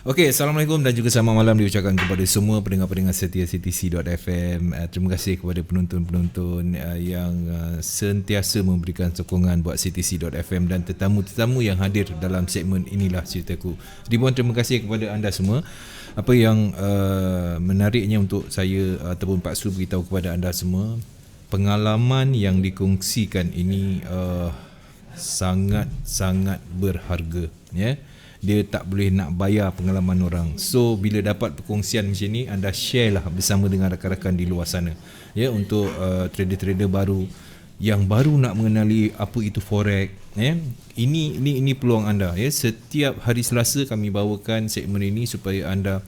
Okey, Assalamualaikum dan juga selamat malam diucapkan kepada semua pendengar-pendengar setia CTC.fm. Terima kasih kepada penonton-penonton yang sentiasa memberikan sokongan buat CTC.fm dan tetamu-tetamu yang hadir dalam segmen Inilah Ceritaku. Ribuan terima kasih kepada anda semua. Apa yang menariknya untuk saya ataupun Pak Su beritahu kepada anda semua, pengalaman yang dikongsikan ini sangat-sangat berharga, ya. Dia tak boleh nak bayar pengalaman orang. So bila dapat perkongsian macam ni, anda share lah bersama dengan rakan-rakan di luar sana, ya, untuk trader-trader baru yang baru nak mengenali apa itu forex, ya. Ini peluang anda, ya. Setiap hari Selasa kami bawakan segmen ini supaya anda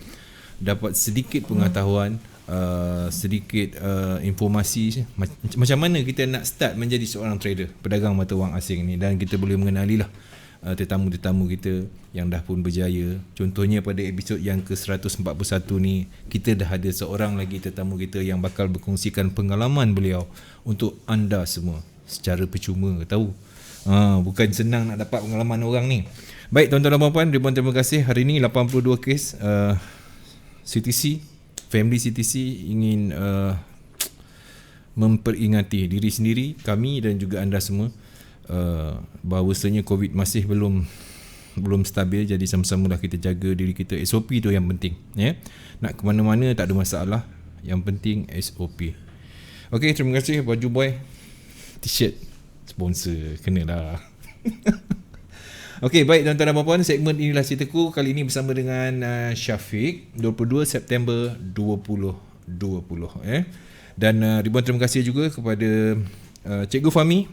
dapat sedikit pengetahuan, sedikit informasi macam mana kita nak start menjadi seorang trader, pedagang mata wang asing ni, dan kita boleh mengenalilah tetamu-tetamu kita yang dah pun berjaya. Contohnya pada episod yang ke-141 ni, kita dah ada seorang lagi tetamu kita yang bakal berkongsikan pengalaman beliau untuk anda semua secara percuma. Tahu, bukan senang nak dapat pengalaman orang ni. Baik tuan-tuan dan puan-puan, ribuan terima kasih. Hari ni 82 kes CTC, family CTC ingin memperingati diri sendiri, kami dan juga anda semua, bahawasanya COVID masih belum stabil. Jadi sama-samalah kita jaga diri kita. SOP tu yang penting, ya. Nak ke mana-mana tak ada masalah, yang penting SOP. Okey, terima kasih baju boy, t-shirt sponsor, kenalah. Okey, baik tuan-tuan dan puan-puan, segmen Inilah Ceritaku kali ini bersama dengan Syafiq, 22 September 2020, ya. Dan ribuan terima kasih juga kepada Cikgu Fahmi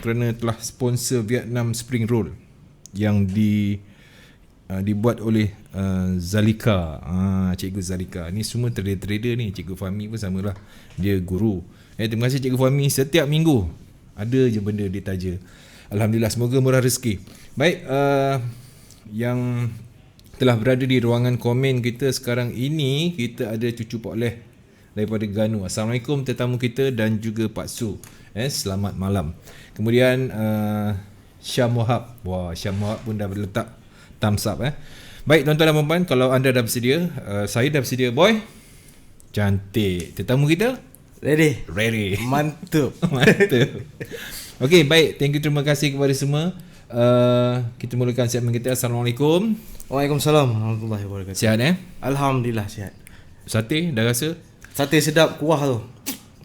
kerana telah sponsor Vietnam Spring Roll yang dibuat oleh Zalika, Cikgu Zalika. Ni semua trader-trader ni. Cikgu Fahmi pun samalah, dia guru. Terima kasih Cikgu Fahmi, setiap minggu ada je benda dia taja. Alhamdulillah, semoga murah rezeki. Baik, yang telah berada di ruangan komen kita sekarang ini, kita ada Cucu Pak Leh daripada Ganu. Assalamualaikum tetamu kita dan juga Pak Su. Selamat malam. Kemudian Syam Wahab. Wah, Syam Wahab pun dah letak thumbs up. Baik tuan-tuan dan puan-puan, kalau anda dah bersedia, saya dah bersedia, boy. Cantik. Tetamu kita? Ready. Mantap. Okey, baik. Thank you, terima kasih kepada semua. Kita mulakan segmen kita. Assalamualaikum. Waalaikumsalam warahmatullahi wabarakatuh. Sihat Alhamdulillah sihat. Sate dah rasa? Sate sedap, kuah tu.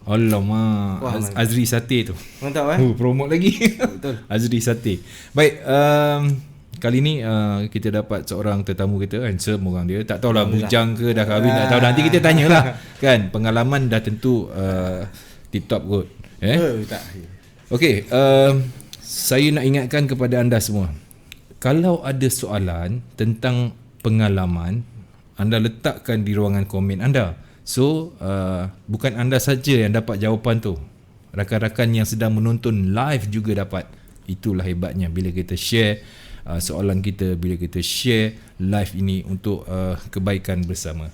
Alamak, Azri Sate tu. Mantap promote lagi. Betul. Azri Sate. Baik, kali ni kita dapat seorang tetamu kita, handsome orang dia. Tak tahulah bujang ke dah kahwin, tak tahu. Nanti kita tanyalah. Kan, pengalaman dah tentu tip-top kot. Tak. Okey, saya nak ingatkan kepada anda semua, kalau ada soalan tentang pengalaman, anda letakkan di ruangan komen anda. So bukan anda saja yang dapat jawapan tu, rakan-rakan yang sedang menonton live juga dapat. Itulah hebatnya bila kita share soalan kita, bila kita share live ini untuk kebaikan bersama.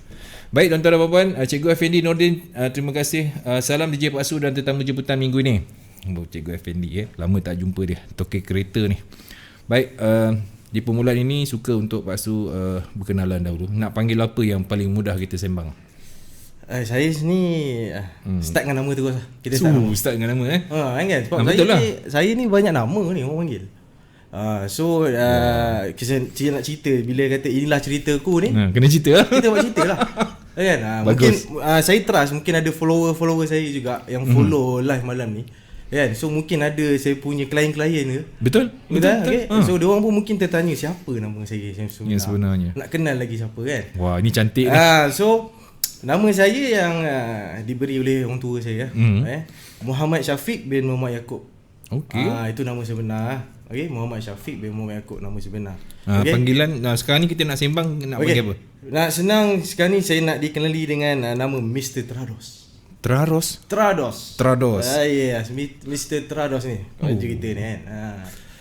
Baik tuan-tuan dan puan-puan, Cikgu Effendi Nordin, terima kasih. Salam DJ Pak Su dan tetamu jemputan minggu ni. Cikgu Effendi, lama tak jumpa dia, tokek kereta ni. Baik, di permulaan ini suka untuk Pak Su berkenalan dahulu. Nak panggil apa yang paling mudah kita sembang? Saya ni start dengan nama terus lah. Kita start dengan nama kan? Sebab saya ni banyak nama ni orang panggil. Kita nak cerita, bila kata inilah ceritaku ni, kena cerita lah. Kita buat cerita lah. Kan? Mungkin saya trust, mungkin ada follower saya juga yang follow live malam ni. Kan? So mungkin ada saya punya klien-klien ke. Betul. Okay? So dia orang pun mungkin tertanya siapa nama saya yang sebenarnya. Nak kenal lagi siapa kan. Wah, ini cantik ni. So nama saya yang diberi oleh orang tua saya, Muhammad Syafiq bin Muhammad Yaakob. Okey. Itu nama sebenar. Okey, Muhammad Syafiq bin Muhammad Yaakob nama sebenar. Panggilan sekarang ni kita nak sembang, nak panggil apa? Nak senang sekarang ni saya nak dikenali dengan nama Mr. Trados. Yes, Mr. Trados ni. Kalau cerita ni kan.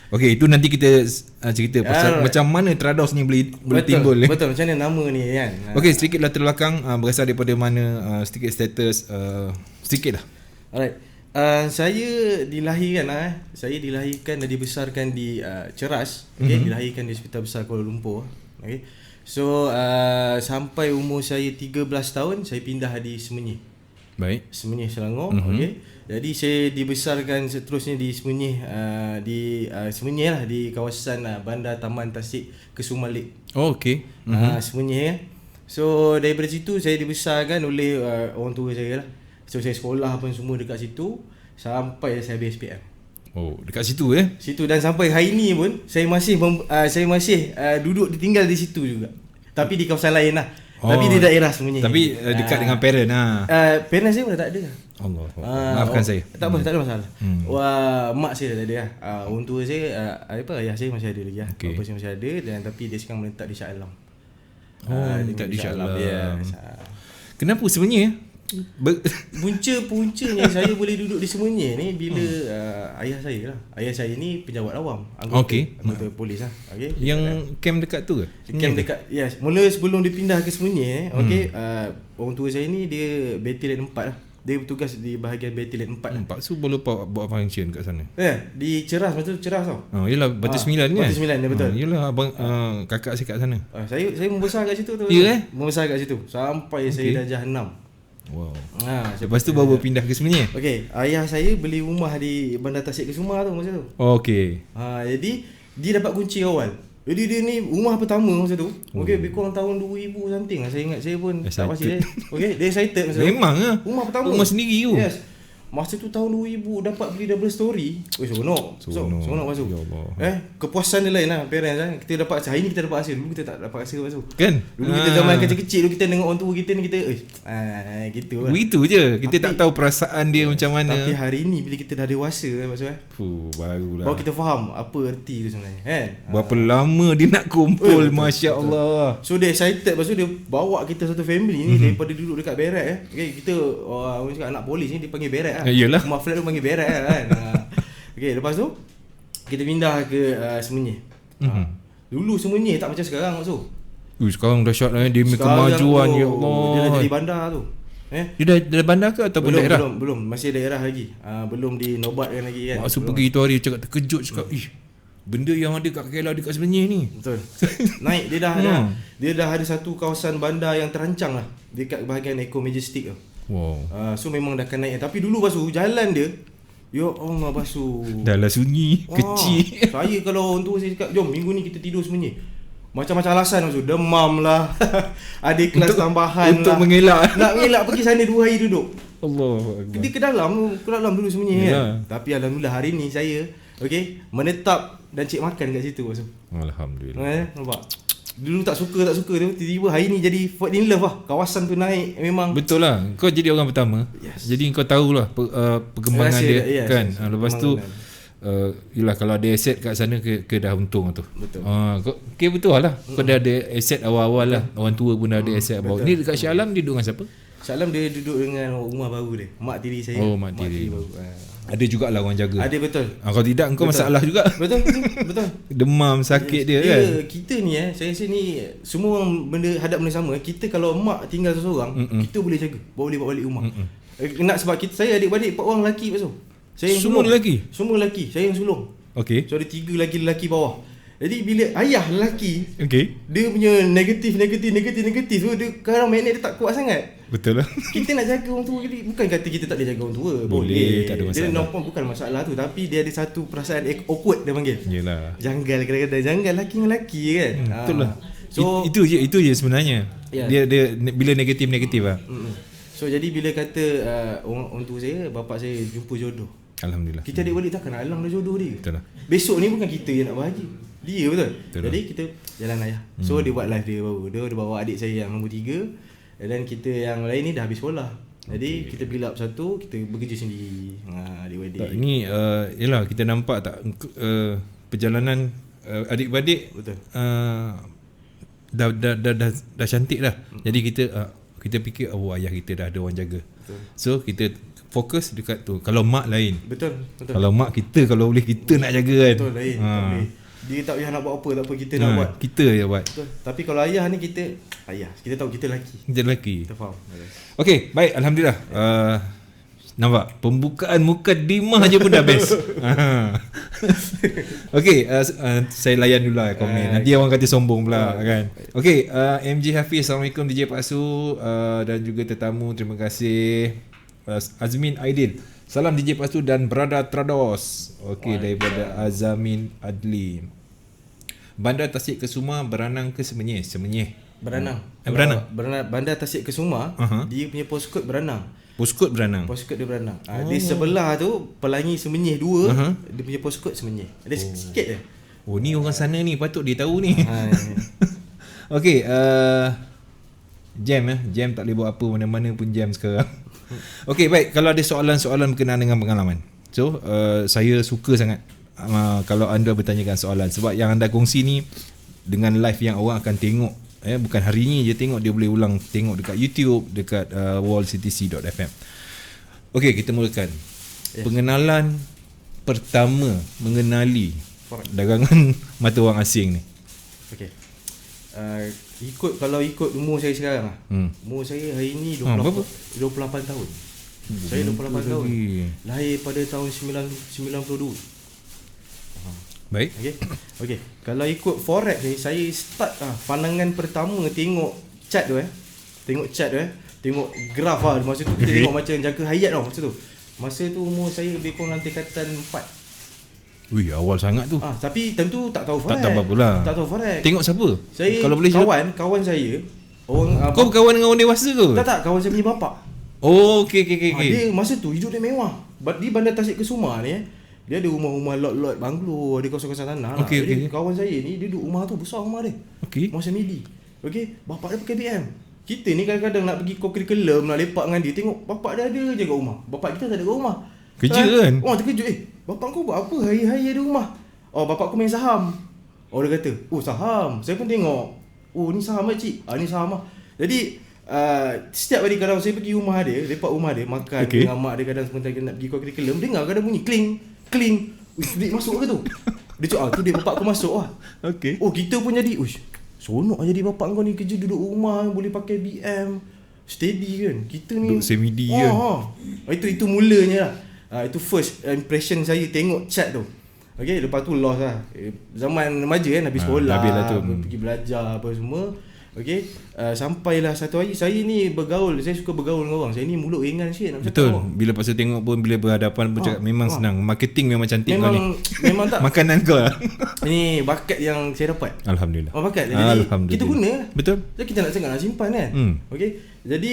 Okey, itu nanti kita cerita pasal macam mana Trados ni boleh timbul. Betul, macam mana nama ni kan. Okey, sedikit latar belakang, berasal daripada mana, sedikit status, sedikit lah. Alright. Saya dilahirkan dan dibesarkan di Ceras. Dilahirkan di Hospital Besar Kuala Lumpur. Okay. So sampai umur saya 13 tahun saya pindah di Semenyih. Baik. Semenyih Selangor. Okey. Jadi saya dibesarkan seterusnya di Semenyih, Semenyih lah, di kawasan Bandar Taman Tasik Kesumalik. Oh, okey. Semenyih. So daripada situ saya dibesarkan oleh orang tua saya lah. So saya sekolah pun semua dekat situ sampai saya habis SPM. Oh, dekat situ Situ, dan sampai hari ni pun saya masih duduk tinggal di situ juga. Tapi di kawasan lain lah. Tapi di daerah Semenyih. Tapi dekat dengan parent lah. Parents saya pun dah tak ada. Allah. Maafkan saya. Tak apa, tak ada masalah. Wah, mak saya dah tak ada lah. Orang tua saya, ayah saya masih ada lagi lah. Okay. Bapa saya masih ada, dan tapi dia sekarang menetap di Shah Alam. Menetap di Shah Alam. Yes. Kenapa sebenarnya? Puncanya saya boleh duduk di Semenyih ni bila ayah saya lah. Ayah saya ni pejabat awam, anggota polis lah. Okay. Yang camp dekat tu ke? Camp dekat, yes. Mula sebelum dipindah ke Semenyih, orang tua saya ni dia Battalion 4 lah. Dia bertugas di bahagian Battalion 4 lah. Pak Su boleh buat function kat sana. Di Ceras, masa tu Ceras tau. Yelah, Batu 9 kan? Batu 9, dia betul. Yelah, abang kakak saya kat sana. Saya membesar kat situ tu. Membesar kat situ sampai saya darjah 6. Wow. Lepas tu baru pindah ke Semenyih. Okey, ayah saya beli rumah di Bandar Tasik Kesumar tu masa tu. Okey. Jadi dia dapat kunci awal. Jadi dia ni rumah pertama masa tu. Okey, lebih kurang tahun 2000 something lah. Saya ingat, saya pun tak pasti dia. Okey, dia excited masa tu. Memang lah. Rumah pertama. Rumah sendiri tu. Yes. Masa tu tahun 2000 dapat beli double story. Seronok. Seronok masa tu. Ya Allah. Kepuasan dia lain lah parents kan. Kita dapat hari ni kita dapat rasa. Dulu kita tak dapat rasa masa tu. Kan? Dulu kita zaman kecil-kecil dulu kita tengok orang tua kita ni kita gitu lah. Begitu je. Kita tak tahu perasaan dia macam mana. Tapi hari ni bila kita dah dewasa maksudnya. Barulah. Baru kita faham apa erti tu sebenarnya kan. Berapa lama dia nak kumpul, masya-Allah. So dia excited, lepas tu dia bawa kita satu family ni daripada duduk dekat barak Okay, kita orang cakap anak polis ni dia panggil barak lah. Yalah. Rumah flat tu panggil barak kan. Okay, lepas tu kita pindah ke Semenyih. Dulu Semenyih tak macam sekarang maksud. Sekarang dahsyat lah dia kemajuan, ya Allah. Dia dah jadi bandar tu. Dia dah bandar ke ataupun daerah? Belum, masih daerah lagi. Belum dinobatkan lagi kan. Maksud pergi itu hari cakap terkejut cakap, benda yang ada kat KL dekat Semenyih ni. Betul. Naik dia dah ada satu kawasan bandar yang terancang lah dekat bahagian Eco Majestic tu. Wow. So memang dah akan naik. Tapi dulu Basu jalan dia, ya Allah Basu, dah lah sunyi, kecil. Saya kalau orang tua saya cakap, jom minggu ni kita tidur Semenyih, macam-macam alasan Basu. Demam lah ada kelas tambahan untuk lah, mengelak. nak mengelak pergi sana 2 hari duduk. Allah. Dia ke dalam dulu Semenyih kan. Tapi alhamdulillah hari ni saya menetap dan cik makan kat situ Basu. Alhamdulillah. Nampak? Dulu tak suka tu, tiba-tiba hari ni jadi fall in love lah. Kawasan tu naik memang. Betul lah. Kau jadi orang pertama. Yes. Jadi kau tahulah perkembangan dia kan. Yes. Lepas tu yelah, kalau ada aset kat sana ke dah untung tu. Betul. Betul lah. Kau dah ada aset awal-awal lah. Orang tua pun dah ada aset awal. Ni dekat Shah Alam dia duduk dengan siapa? Shah Alam dia duduk dengan rumah baru dia. Mak tiri saya. Mak tiri baru. Ada jugalah orang jaga. Ada, betul. Kalau tidak kau masalah juga. Betul. Demam, sakit dia kan. Kita ni saya rasa ni semua orang hadap benda sama. Kita kalau mak tinggal seorang, kita boleh jaga. Boleh bawa balik rumah. Nak sebab saya adik-beradik 4 orang lelaki pasal. Saya yang semua lelaki? Semua lelaki. Saya yang sulung. Okey. So ada 3 lelaki bawah. Jadi bila ayah lelaki, dia punya negatif tu, dia kadang magnet dia tak kuat sangat. Betul lah. Kita nak jaga orang tua, bukan kata kita tak boleh jaga orang tua. Boleh, tak ada masalah. Dia nampak bukan masalah tu, tapi dia ada satu perasaan awkward dia panggil. Yelah. Janggal kadang-kadang, janggal lelaki dengan lelaki kan. Betul lah. So itu je sebenarnya. Yeah. Dia bila negatif lah. So jadi bila kata orang tua saya, bapak saya jumpa jodoh. Alhamdulillah. Kita adik-beradik takkan nak halang dah jodoh dia. Betul lah. Besok ni bukan kita yang nak bahagia, dia betul. Jadi kita jalan ayah. So dia buat live dia baru. Dia bawa adik saya yang nombor 3. Dan kita yang lain ni dah habis sekolah. Jadi kita build up satu, kita bekerja sendiri. Adik-beradik. Ini yalah, kita nampak tak perjalanan adik-beradik betul. Dah cantik dah. Jadi kita fikir ayah kita dah ada orang jaga. Betul. So kita fokus dekat tu. Kalau mak lain. Betul. Kalau mak kita, kalau boleh kita nak jaga kan. Betul, lain. Dia tak payah nak buat apa, tak apa, kita nak buat. Kita je buat. Betul. Tapi kalau ayah ni kita tahu kita lelaki. Kita lelaki. Kita faham. Okey, baik, alhamdulillah. Nampak? Pembukaan mukadimah je pun dah best. Okay, saya layan dulu lah komen. Nanti orang kata sombong pula kan. Okay, MJ Hafiz, Assalamualaikum DJ Pak Su, dan juga tetamu, terima kasih. Azmin Aidil, salam DJ Pak Su dan Brada Trados. Okay, daripada Azamin Adli. Bandar Tasik Kesuma beranang ke Semenyih? Semenyih. Beranang. Beranang. Bandar Tasik Kesuma, dia punya postcode Beranang. Postcode Beranang. Postcode dia Beranang. Dia sebelah tu Pelangi Semenyih 2, dia punya postcode Semenyih. Ada sikit je. Oh, ni orang sana ni, patut dia tahu ni. Okay, jam jam tak boleh buat apa, mana-mana pun jam sekarang. Okay, baik, kalau ada soalan-soalan berkenaan dengan pengalaman. So, saya suka sangat kalau anda bertanyakan soalan, sebab yang anda kongsi ni dengan live yang orang akan tengok, bukan hari ni je tengok, dia boleh ulang tengok dekat YouTube, dekat wallctc.fm. Okey, kita mulakan. Pengenalan pertama mengenali dagangan mata wang asing ni. Okey. Kalau ikut umur saya sekarang, umur saya hari ni 28 tahun. Saya 28 tahun. Lahir pada tahun 92. Baik. Okey. Kalau ikut forex ni, saya start pandangan pertama tengok chart tu tengok graf masa tu kita tengok macam jaga hayat masa tu umur saya lebih kurang dalam tingkatan 4. Wih, awal sangat tu. Tapi tentu tak tahu forex. Tak tahu apa pula. Tak tahu forex. Tengok siapa? Saya kalau boleh kawan saya orang. Kau berkawan dengan orang dewasa ke? Tak, kawan saya punya bapak. Oh, okey. Dia masa tu hidup dia mewah. Di Bandar Tasik Kesuma ni dia ada rumah-rumah lot-lot banglo, ada kawasan-kawasan tanah. Jadi kawan saya ni dia duduk rumah tu, besar rumah dia. Masa midi. Bapak dia pakai BM. Kita ni kadang-kadang nak pergi curriculum, nak lepak dengan dia, tengok bapak dia ada je kat rumah. Bapak kita tak ada kat rumah. Kerja kan? Terkejut. Bapak kau buat apa hari-hari ada rumah? Bapak aku main saham. Dia kata, saham. Saya pun tengok. Ni saham cik. Ni saham lah. Jadi setiap hari kalau saya pergi rumah dia, lepak rumah dia, makan dengan mak dia, kadang sebentar nak pergi curriculum, dengar kadang bunyi kling. Duit masuk ke tu? Dia cakap, tu duit bapak aku masuk lah. Kita pun jadi, sonok jadi bapak kau ni kerja duduk rumah, boleh pakai BM, steady kan. Kita ni duduk semidi kan. Itu mulanya lah. Itu first impression saya tengok chat tu. Lepas tu lost lah. Zaman remaja kan, habis sekolah, pergi belajar apa semua. Sampailah satu hari saya ni bergaul, saya suka bergaul dengan orang. Saya ni mulut ringan sikit nak bercakap. Betul. Bila pasal tengok pun, bila berhadapan pun cakap memang senang. Marketing memang cantik kau ni. Memang tak. Makanan kau lah. Ini bakat yang saya dapat. Alhamdulillah. Bakat. Jadi kita guna. Betul. Jadi kita nak cakap nak simpan kan. Jadi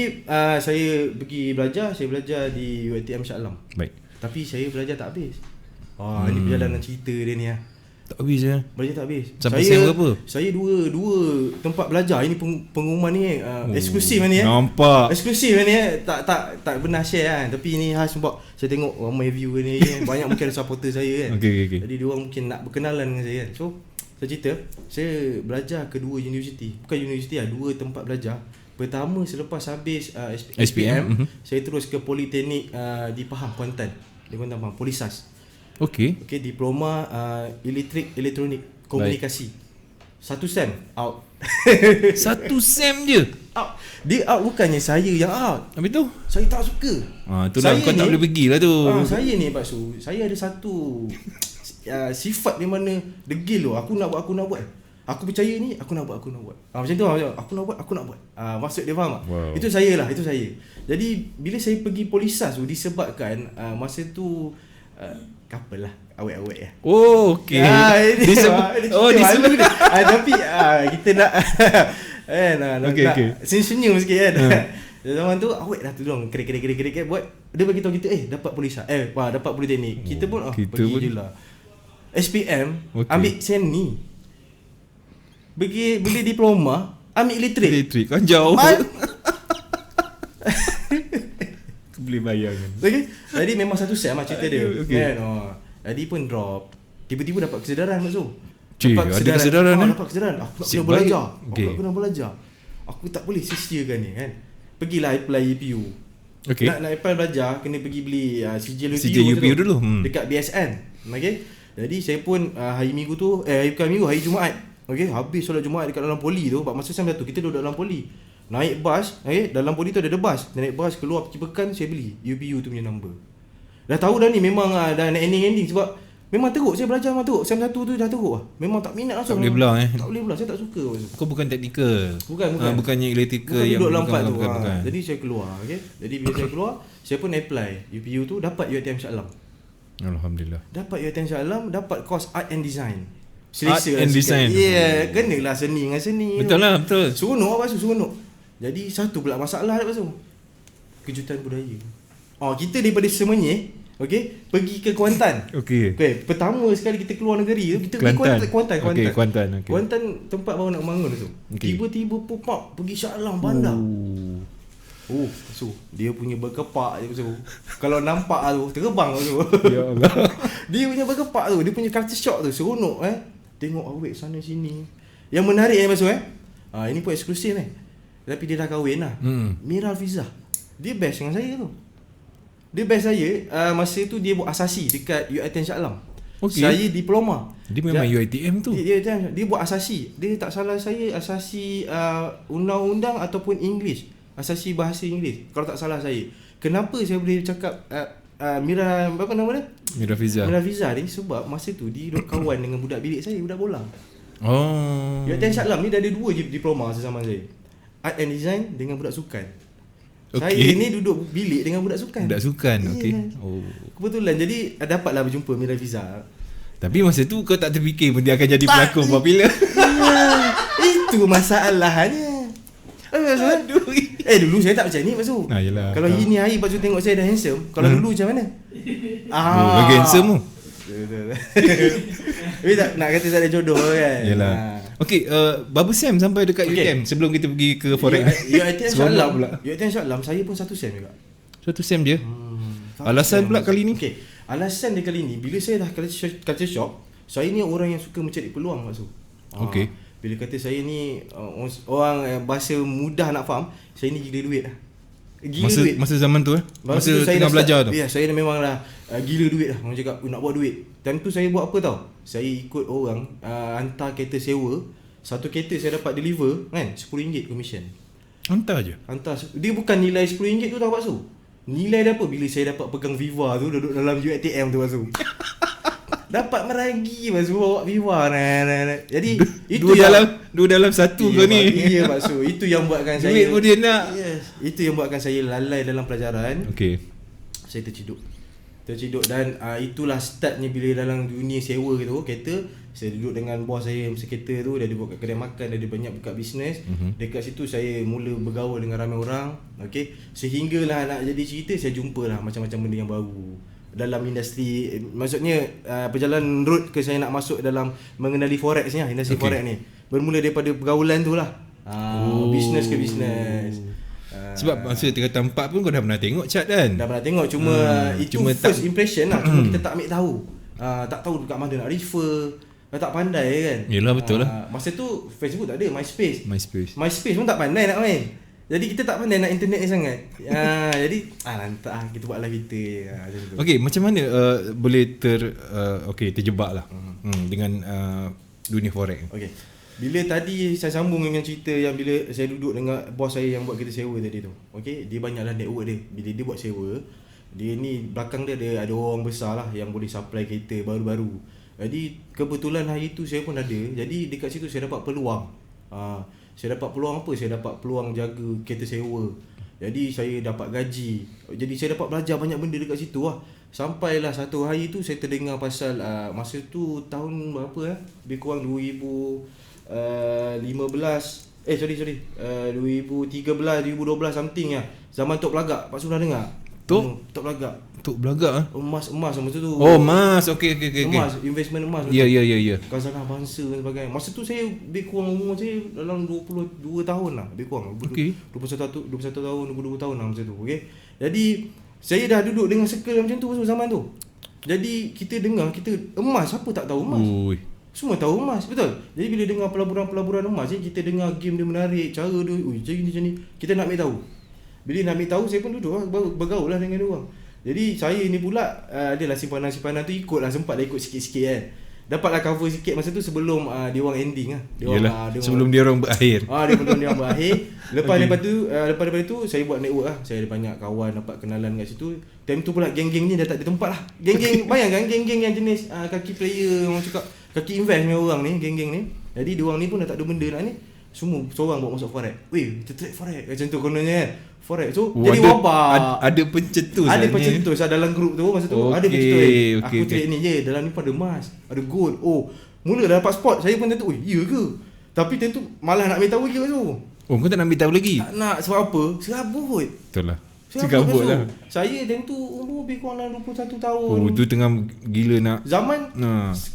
saya pergi belajar, saya belajar di UiTM Shah Alam. Baik. Tapi saya belajar tak habis. Ini perjalanan cerita dia ni lah. Tak habis ya. Belajar tak habis. Sampai saya berapa? Saya dua tempat belajar. Ini pengumuman ni eksklusif ni Nampak. Eksklusif ni tak benar share kan. Tapi ni khas sebab saya tengok ramai view ni banyak mungkin ada supporter saya kan. Jadi diorang mungkin nak berkenalan dengan saya kan. So saya cerita, saya belajar ke dua universiti. Bukan universiti lah, dua tempat belajar. Pertama selepas habis SPM, saya terus ke Politeknik di Pahang, Kuantan. Di Kuantan Pahang, Polisas. Diploma Elektronik Komunikasi. Satu sem out. Satu sem je out. Dia out, bukannya saya yang out. Habis tu saya tak suka. Itulah kau tak boleh pergi lah tu. Saya ni Pak Su, saya ada satu sifat di mana degil tu. Aku nak buat. Aku percaya ni, aku nak buat. Macam tu aku nak buat. Maksud dia faham tak? Itu saya lah, itu saya. Jadi bila saya pergi Polisas tu disebabkan masa tu couple lah, awet-awet ya. Disebut. Tapi kita nak nak senyum sikit kan. Zaman tu awet dah tolong kerek buat. Dia bagi tahu kita dapat Polisas. Dapat Politeknik. Kita pun pergi je lah. SPM ambil sen ni. Beli diploma, ambil elektrik. Kan jauh. Aku boleh bayangkan. Jadi memang satu set lah cerita dia. Kan? Jadi pun drop. Tiba-tiba dapat kesedaran Maksud. Dapat kesedaran. Aku nak belajar. Aku tak boleh sia-siakan ni kan. Pergilah apply UPU. Nak apply belajar, kena pergi beli sijil UPU dulu. Dekat BSN. Jadi saya pun hari Minggu tu, hari Jumaat. Habis solat Jumaat dekat dalam poli tu. Masa SEM 1 kita duduk dalam poli. Naik bas, dalam body tu ada bas. Naik bas keluar pergi Pekan, saya beli UPU tu punya number. Dah tahu dah ni memang dah ending sebab memang teruk, saya belajar memang teruk. Sem 1 tu dah teruk lah. Memang tak minat langsung. Tak boleh belah Tak boleh belah, saya tak suka. Kau bukan teknikal. Bukan Bukannya electrical duduk yang dalam part tu. bukan. Jadi saya keluar, okey. Jadi bila saya keluar, saya pun apply UPU tu, dapat UiTM Shah Alam. Alhamdulillah. Dapat UiTM Shah Alam, dapat course Art and Design. Art and Design. Ya, kenalah seni dengan seni. Betul lah, betul. Seronok lepas tu, seronok. Jadi satu pula masalah lepas tu. Kejutan budaya. Kita daripada Semenyih, okey, pergi ke Kuantan. Okey. Pertama sekali kita keluar negeri tu, kita Kelantan. pergi Kuantan. Okey, Kuantan. Okey. Kuantan tempat baru nak bangun tu. Okey. Tiba-tiba pop-up pergi Shah Alam bandar. So dia punya berkepak je tu. Kalau nampak tu terbang tu. Ya Allah. Dia punya berkepak tu, dia punya culture shock tu seronok Tengok awek sana sini. Yang menarik masuk ini pun eksklusif tapi dia dah kahwin lah. Mira Alfiza. Dia best dengan saya tu. Dia best saya masa tu dia buat asasi dekat UiTM Shah Alam. Okay. Saya diploma. Dia memang UiTM tu. Dia buat asasi. Dia tak salah saya asasi undang-undang ataupun English. Asasi bahasa Inggeris kalau tak salah saya. Kenapa saya boleh cakap Mira apa nama dia? Mira Fiza ni sebab masa tu dia duduk kawan dengan budak bilik saya, budak bola. UiTM Shah Alam ni dah ada 2 je diploma sezaman saya. Art and Design dengan budak sukan. Saya ni duduk bilik dengan budak sukan. Budak sukan, okey. Kebetulan jadi dapatlah berjumpa Mira Fiza. Tapi masa tu kau tak terfikir pun dia akan jadi pelakon popular. Itu masalahnya. Dulu saya tak macam ni Pak Su. Kalau ini hari Pak Su tengok saya dah handsome. Kalau dulu macam mana? Lagi handsome tu. Tapi tak nak kata saya ada jodoh kan. Yalah. Okey, berapa sem sampai dekat UiTM sebelum kita pergi ke Forex? UiTM Shah Alam pula. UiTM Shah Alam saya pun 1 sem juga. 1 sem je. Alasan pula kali ni? Okey, alasan dia kali ni bila saya dah culture shock, saya ni orang yang suka mencari peluang Pak Su. Okey. Bila kata saya ni orang bahasa mudah nak faham, saya ni gila duit lah. Duit. Masa zaman tu masa tu saya tengah belajar tu. Ya, saya memang dah gila duit lah. Orang cakap nak buat duit. Time tu saya buat apa tau? Saya ikut orang hantar kereta sewa. Satu kereta saya dapat deliver kan RM10 commission. Hantar je. Dia bukan nilai RM10 tu tau Pak Su. Nilai dia apa? Bila saya dapat pegang Viva tu, duduk dalam UiTM tu Pak Su. Dapat meragi Pak Su, bawa Viva. Jadi itu dua dalam satu kau ni. Iya Pak Su, itu yang buatkan saya duit pun dia nak. Yes, itu yang buatkan saya lalai dalam pelajaran. Okey. Saya terciduk dan itulah startnya bila dalam dunia sewa gitu kereta. Saya duduk dengan bos saya masa kereta tu, dia ada buka kedai makan, dia ada banyak buka bisnes. Dekat situ saya mula bergaul dengan ramai orang. Okey, sehinggalah nak jadi cerita saya jumpalah macam-macam benda yang baru dalam industri. Maksudnya perjalanan road ke saya nak masuk dalam mengenali forex ni, industri forex ni bermula daripada pergaulan tu lah. Bisnes ke bisnes. Sebab masa tingkatan 4 pun kau dah pernah tengok chart kan? Dah pernah tengok, itu first impression lah. Cuma kita tak ambil tahu. Tak tahu dekat mana nak refer. Tak pandai kan. Yelah, betul lah. Masa tu Facebook tak ada, MySpace pun tak pandai nak main. Jadi kita tak pandai nak internet ni sangat. Jadi lantak kita buatlah kita macam tu. Okey, macam mana boleh terjebak lah dengan dunia forex? Okey. Bila tadi saya sambung dengan cerita yang bila saya duduk dengan bos saya yang buat kereta sewa tadi tu. Okey, dia banyaklah network dia. Bila dia buat sewa, dia ni belakang dia ada orang besar lah yang boleh supply kereta baru-baru. Jadi kebetulan hari tu saya pun ada. Jadi dekat situ saya dapat peluang. Saya dapat peluang apa? Saya dapat peluang jaga kereta sewa. Jadi saya dapat gaji. Jadi saya dapat belajar banyak benda dekat situ lah. Sampailah satu hari tu saya terdengar pasal masa tu tahun berapa lebih kurang 2013 something lah. Zaman Tok Belagak. Pak Su dah dengar? Tok Belagak. Tok Belagak Emas masa tu. Emas. Okey. Emas, investment emas. Ya. Khazanah bangsa dan sebagainya. Masa tu saya lebih kurang umur saya dalam 22 tahun lah, lebih kurang. Okey. 21 tahun, 22 tahun lah masa tu. Okey. Jadi saya dah duduk dengan circle macam tu zaman tu. Jadi kita dengar emas, siapa tak tahu emas? Semua tahu emas, betul. Jadi bila dengar pelaburan emas kita dengar game dia menarik, cara dia macam ni. Kita nak ambil tahu. Bila nak ambil tahu, saya pun duduk bergaul lah dengan dia orang. Jadi saya ni pula adalah simpanan tu ikutlah, sempat dah ikut sikit-sikit kan. Dapatlah cover sikit masa tu sebelum dia orang ending lah. Yelah, sebelum dia orang berakhir. Sebelum dia orang berakhir. Lepas daripada tu saya buat network lah. Saya ada banyak kawan dapat kenalan kat situ. Time tu pula geng-geng ni dah tak ada tempat lah. Geng-geng bayangkan geng-geng yang jenis kaki player, orang cakap kaki invest punya orang ni, geng-geng ni. Jadi diorang ni pun dah tak ada benda nak ni. Semua seorang bawa masuk forex. Weh, kita trade forex macam tu kononnya kan. Forex. So jadi wabak. Ada pencetus. Ada pencetus dalam grup tu masa tu. Ada pencetus. Aku Okay. trade ni je. Dalam ni pun ada emas, ada gold. Oh, mula dah dapat spot. Saya pun tentu, ya ke? Tapi tentu malah nak ambil tahu je tu. Oh, kau tak nak ambil tahu lagi? Tak nak, sebab apa? Serabut. Betul lah. Serabut lah. Saya tentu umur lebih kurang dalam 21 tahun. Oh, tu tengah gila nak.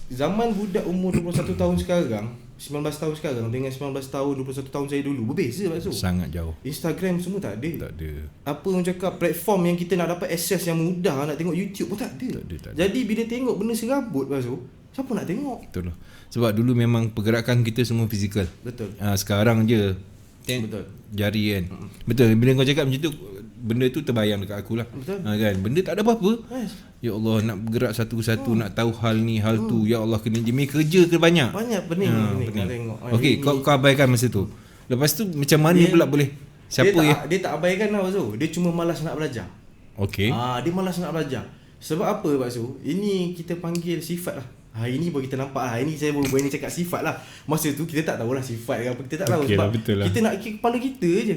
Zaman budak umur 21 tahun sekarang, 19 tahun sekarang dengan 19 tahun 21 tahun saya dulu berbeza maksud. Sangat jauh. Instagram semua tak ada. Tak ada. Apa orang cakap platform yang kita nak dapat akses yang mudah nak tengok YouTube pun tak ada. Tak ada. Jadi bila tengok benda serabut maksud, siapa nak tengok? Betul lah. Sebab dulu memang pergerakan kita semua fizikal. Betul. Sekarang je Betul. jari kan. Betul. Bila kau cakap macam tu, benda tu terbayang dekat aku lah. Betul. Kan. Benda tak ada apa-apa. Yes. Ya Allah, nak bergerak satu-satu, nak tahu hal ni, hal tu. Ya Allah, kena jemi kerja ke banyak? Banyak pening nak tengok. Okey, kau abaikan masa tu. Lepas tu macam mana pula boleh? Siapa dia tak abaikan lah Pak. Dia cuma malas nak belajar. Okey. Dia malas nak belajar. Sebab apa Pak Su? Ini kita panggil sifat lah. Hari ni baru kita nampak lah. Ini saya baru berani cakap sifat lah. Masa tu kita tak tahulah sifat ke apa. Kita tak tahu Okay sebab lah, kita nak ikut kepala kita je.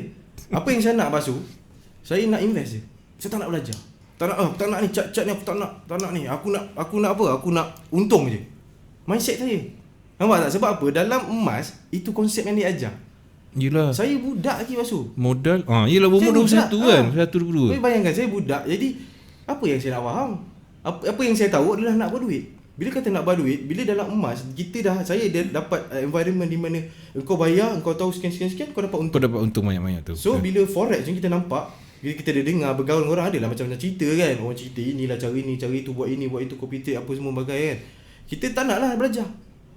Apa yang saya nak Pak Su? Saya nak invest je. Saya tak nak belajar. Tak nak ni cat ni aku tak nak ni. Aku nak apa? Aku nak untung je. Mindset saya. Nampak tak? Sebab apa? Dalam emas itu konsep yang dia ajar. Yelah. Saya budak lagi Pak Su. Modal. Yelah umur 21 kan. 21 Kau bayangkan saya budak. Jadi apa yang saya nak faham? Apa yang saya tahu adalah nak buat duit. Bila kata nak buat duit, bila dalam emas saya dapat environment di mana kau bayar, kau tahu sekian kau dapat untung. Kau dapat untung banyak-banyak tu. So bila forex ni kita nampak, bila kita dah dengar bergaul dengan orang adalah macam-macam cerita kan. Orang cerita inilah cara ini, cara itu, buat ini, buat itu, copy trade apa semua bagai kan. Kita tak naklah belajar.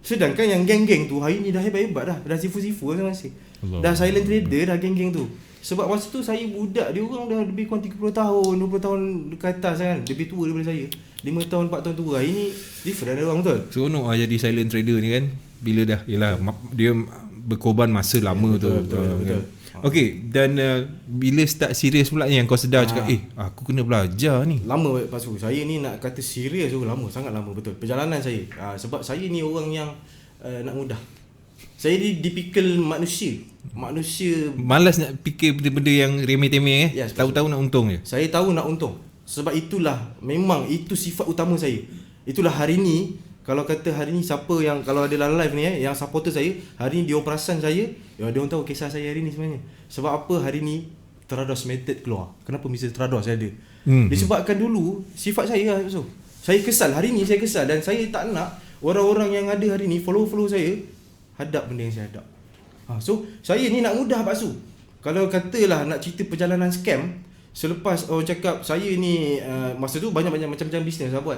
Sedangkan yang geng-geng tu hari ni dah hebat-hebat dah. Dah sifu-sifu masing-masing. Dah silent trader dah geng-geng tu. Sebab masa tu saya budak, dia orang dah lebih kurang 30 tahun, 20 tahun ke atas kan. Lebih tua daripada saya. 5 tahun, 4 tahun tua. Ini different orang betul. Seronok lah jadi silent trader ni kan. Bila dah, yelah, dia berkorban masa lama tu. Betul. Okey, dan bila start serius pula ni yang kau sedar cakap, aku kena belajar ni. Lama Pak Su. Saya ni nak kata serius tu lama, sangat lama betul. Perjalanan saya. Sebab saya ni orang yang nak mudah. Saya ni typical manusia Malas nak fikir benda-benda yang remeh-temeh Yes, tahu-tahu nak untung je. Saya tahu nak untung. Sebab itulah memang itu sifat utama saya. Itulah hari ni, kalau kata hari ni siapa yang kalau ada dalam live ni yang supporter saya, hari ni dia perasan saya, dia orang tahu kisah saya hari ni sebenarnya. Sebab apa hari ni Trados Method keluar. Kenapa Mr. Trados ada? Disebabkan dulu sifat saya lah. So, saya kesal hari ni, saya kesal dan saya tak nak orang-orang yang ada hari ni follow saya hadap benda yang saya hadap. So saya ni nak mudah Pak Su. Kalau katalah nak cerita perjalanan scam, selepas orang cakap saya ni masa tu banyak-banyak macam-macam bisnes lah buat.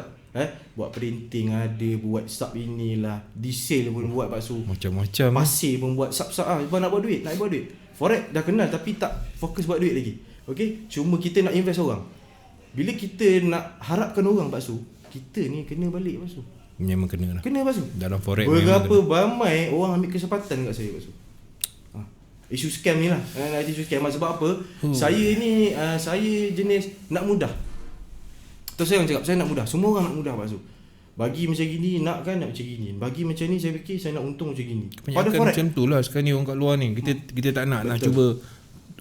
Buat printing ada, buat sub inilah, diesel pun buat Pak Su. Macam-macam. Pasir pun buat sub sebab nak buat duit, Forex dah kenal tapi tak fokus buat duit lagi. Okey, cuma kita nak invest orang. Bila kita nak harapkan orang Pak Su, kita ni kena balik Pak Su. Memang kena lah. Kena Pak Su. Dalam forex berapa ramai orang ambil kesempatan kat saya Pak Su. Isu scam ni lah. Isu scam sebab apa? Saya ni saya jenis nak mudah. Terus saya cakap saya nak mudah. Semua orang nak mudah Pak Su. Bagi macam gini nak kan nak macam gini. Bagi macam ni saya fikir saya nak untung macam gini. Pada forex macam tu lah sekarang ni orang kat luar ni. Kita tak nak cuba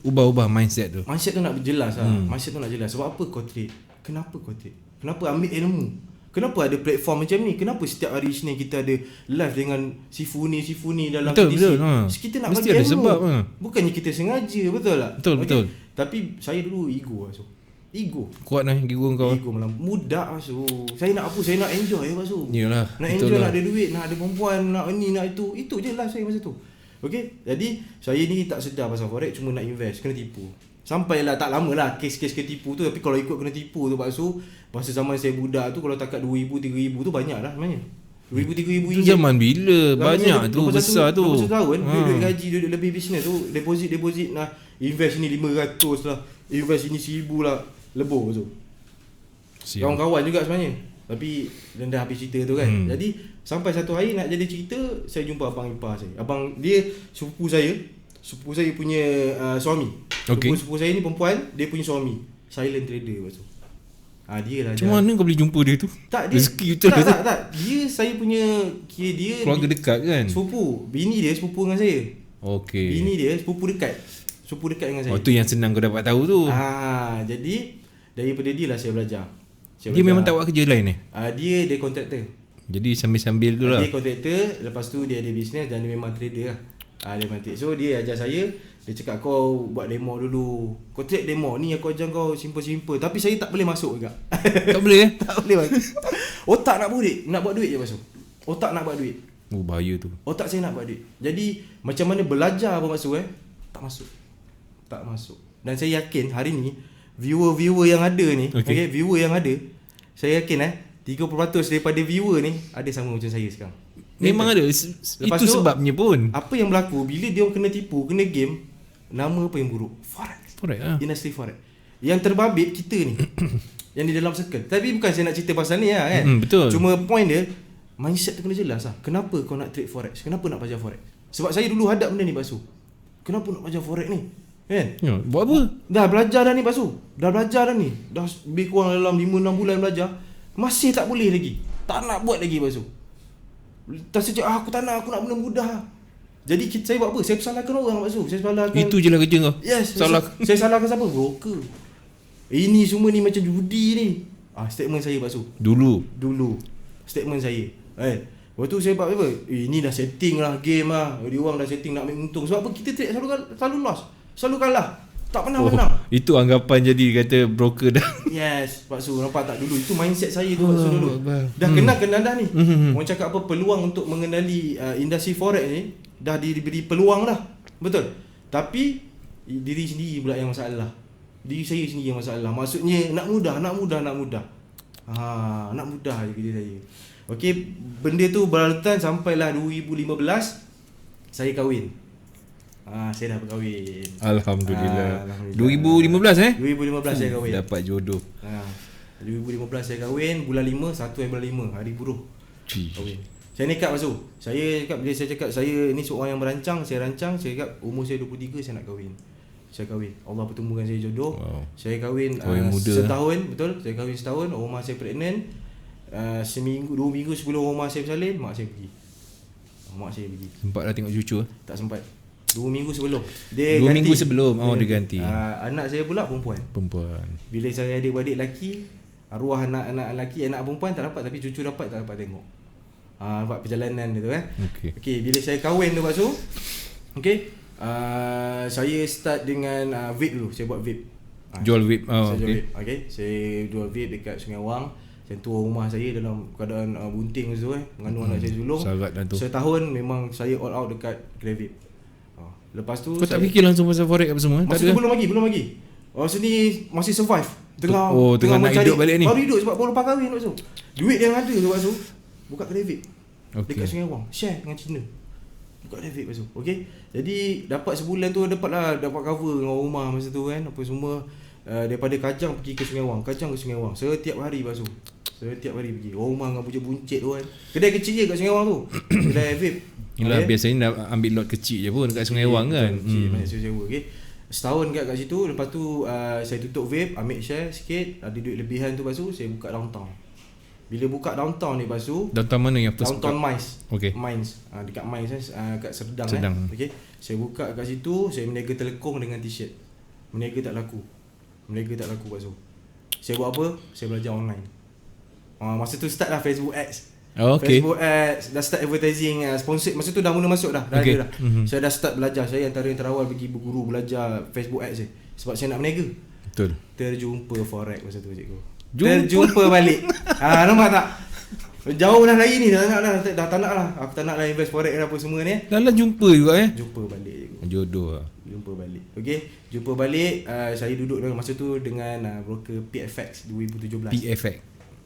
ubah mindset tu. Mindset tu nak jelas lah. Mindset tu nak jelas. Sebab apa kau trade? Kenapa kau trade? Kenapa ambil ilmu? Kenapa ada platform macam ni? Kenapa setiap hari Isnin kita ada live dengan Sifu ni dalam betul, kita nak mesti bagi ada ilmu. sebab. Bukannya kita sengaja, betul tak? Betul. Tapi saya dulu ego lah. Ego. Kuat lah ego kau. Ego malam budak so. Saya nak apa? Saya nak enjoy Pak. Yalah. Nak enjoy lah. Nak ada duit, nak ada perempuan, nak ni, nak itu. Itu je lah saya masa tu. Okey. Jadi saya ni tak sedar pasal forex, cuma nak invest, kena tipu. Sampailah tak lama lah kes-kes ketipu tu. Tapi kalau ikut kena tipu tu Pak Su, masa zaman saya budak tu kalau takat 2,000, 3,000 tu banyak lah sebenarnya. 2,000, 3,000 ringgit. Zaman bila? Banyak tu, besar tu. 21 tahun, duit gaji, duit lebih bisnes tu, deposit nah, invest ni 500 lah, invest ni 1,000 lah, lebur tu. Kawan-kawan juga sebenarnya. Tapi dah habis cerita tu kan. Jadi Sampai satu hari nak jadi cerita, saya jumpa abang ipar saya. Abang dia sepupu saya punya suami. Okay. Sepupu saya ni perempuan, dia punya suami silent trader lepas tu. Dia lah. Macam mana kau boleh jumpa dia tu? Tak, dia rezeki betul. tak. Dia saya punya kira dia keluarga dekat kan? Sepupu. Bini dia sepupu dengan saya. Okey. Bini dia sepupu dekat dengan saya. Tu yang senang kau dapat tahu tu. Jadi daripada dia lah saya belajar. Dia memang tak buat kerja lain Dia kontraktor. Jadi sambil-sambil tu lah. Dia kontraktor, lepas tu dia ada bisnes dan dia memang trader lah. Dia mati. So dia ajar saya, dia cakap kau buat demo dulu. Kau take demo ni aku ajar kau simple-simple. Tapi saya tak boleh masuk juga. Tak boleh Tak boleh masuk. Otak nak buat duit je masuk. Otak nak buat duit. Bahaya tu. Otak saya nak buat duit. Jadi macam mana belajar apa masuk Tak masuk. Dan saya yakin hari ni viewer yang ada ni, okay, viewer yang ada, saya yakin 30% daripada viewer ni ada sama macam saya sekarang. Memang ada. Itu sebabnya pun. Apa yang berlaku bila dia kena tipu, kena game, nama apa yang buruk? Forex lah. Industri Forex. Yang terbabit kita ni. Yang di dalam circle. Tapi bukan saya nak cerita pasal ni lah kan. Betul. Cuma point dia, mindset tu kena jelas lah. Kenapa kau nak trade Forex? Kenapa nak belajar Forex? Sebab saya dulu hadap benda ni Basu. Kenapa nak belajar Forex ni? Kan? Ya, buat apa? Dah belajar dah ni Basu. Dah belajar dah ni. Dah lebih kurang dalam 5-6 bulan belajar. Masih tak boleh lagi. Tak nak buat lagi Basu. Tak sejak aku tak nak, aku nak benda mudah. Jadi saya buat apa? Saya salahkan orang Basu. Saya salahkan. Itu je lah kerja kau. Yes. Saya salahkan siapa? Broker. Ini semua ni macam judi ni. Statement saya Basu. Dulu statement saya. Waktu saya buat apa? Ini dah setting lah game lah. Dia orang dah setting nak ambil untung. Sebab apa? Kita trade selalu loss. Selalu kalah. Tak pernah menang. Itu anggapan jadi kata broker dah. Yes, Pak Su, nampak tak dulu? Itu mindset saya tu Pak Su dulu. Dah kenal dah ni. Orang cakap apa, peluang untuk mengenali industri forex ni dah diberi peluang dah. Betul. Tapi diri sendiri pula yang masalah. Diri saya sendiri yang masalah. Maksudnya nak mudah. Nak mudah je kerja saya. Okey, benda tu berlalutan sampailah 2015 saya kahwin. Saya dah berkahwin. Alhamdulillah. 2015 2015 saya kahwin. Dapat jodoh. 2015 saya kahwin, bulan 5, 1 bulan 5, hari buruh. Kahwin. Saya nekat Basu. Saya cakap saya ni seorang yang merancang, saya cakap umur saya 23 saya nak kahwin. Saya kahwin. Allah pertemukan saya jodoh. Wow. Saya kahwin setahun, betul? Saya kahwin setahun, rumah saya pregnant. Seminggu, 2 minggu sebelum rumah saya bersalin, mak saya pergi. Sempat dah tengok cucu? Tak sempat. 2 minggu sebelum. 2 minggu sebelum dia ganti. Anak saya pula perempuan. Bila saya adik-beradik lelaki, arwah anak lelaki, anak perempuan tak dapat, tapi cucu dapat, tak dapat tengok. Nampak perjalanan dia tu Okey, bila saya kahwin tu Pak Su, saya start dengan vape dulu. Saya buat vape. Jual vape. Saya jual vape dekat Sungai Wang. Saya tua rumah saya dalam keadaan bunting tu mengandung anak saya sulung. Setahun memang saya all out dekat kedai vape. Lepas tu kau tak fikir langsung pasal forex apa semua? Masa tu belum lagi. Sini masih survive. Tengah nak hidup balik ni. Baru hidup sebab baru lepas kahwin Pak Su. Duit yang ada tu Pak Su, buka kedai vape. Dekat Sungai Wang, share dengan Cina. Buka kedai vape Pak Su. Jadi dapat sebulan tu dapat cover dengan rumah masa tu kan, apa semua. Daripada Kajang pergi ke Sungai Wang, setiap hari Pak Su. Setiap hari pergi. Rumah dengan buncit tu kan. Kedai kecil je kat Sungai Wang tu. Kedai vape. Yelah, biasanya nak ambil lot kecil je pun dekat Sungai Wang kan. Banyak sewa. Setahun kat situ. Lepas tu saya tutup vape, ambil share sikit. Ada duit lebihan tu Pak Su, saya buka downtown. Bila buka downtown ni Pak Su, downtown mana yang first downtown buka? Mines. Dekat Mines kat Serdang. Saya buka kat situ, saya meniaga telekong dengan t-shirt. Meniaga tak laku Pak Su. Saya buat apa? Saya belajar online. Masa tu start lah Facebook Ads. Facebook Ads, dah start advertising, sponsor. Masa tu dah mula masuk dah. Ada dah. Saya dah start belajar. Saya antara yang terawal pergi berguru belajar Facebook Ads je. Sebab saya nak berniaga. Betul. Terjumpa forex masa tu cikgu. Terjumpa balik. Nampak tak? Jauh dah lagi ni, dah tak nak lah. Aku tak nak lah invest forex apa semua ni. Dah jumpa juga Jumpa balik cikgu. Jodoh lah. Jumpa balik. Jumpa balik. Saya duduk masa tu dengan broker PFX 2017. PFX.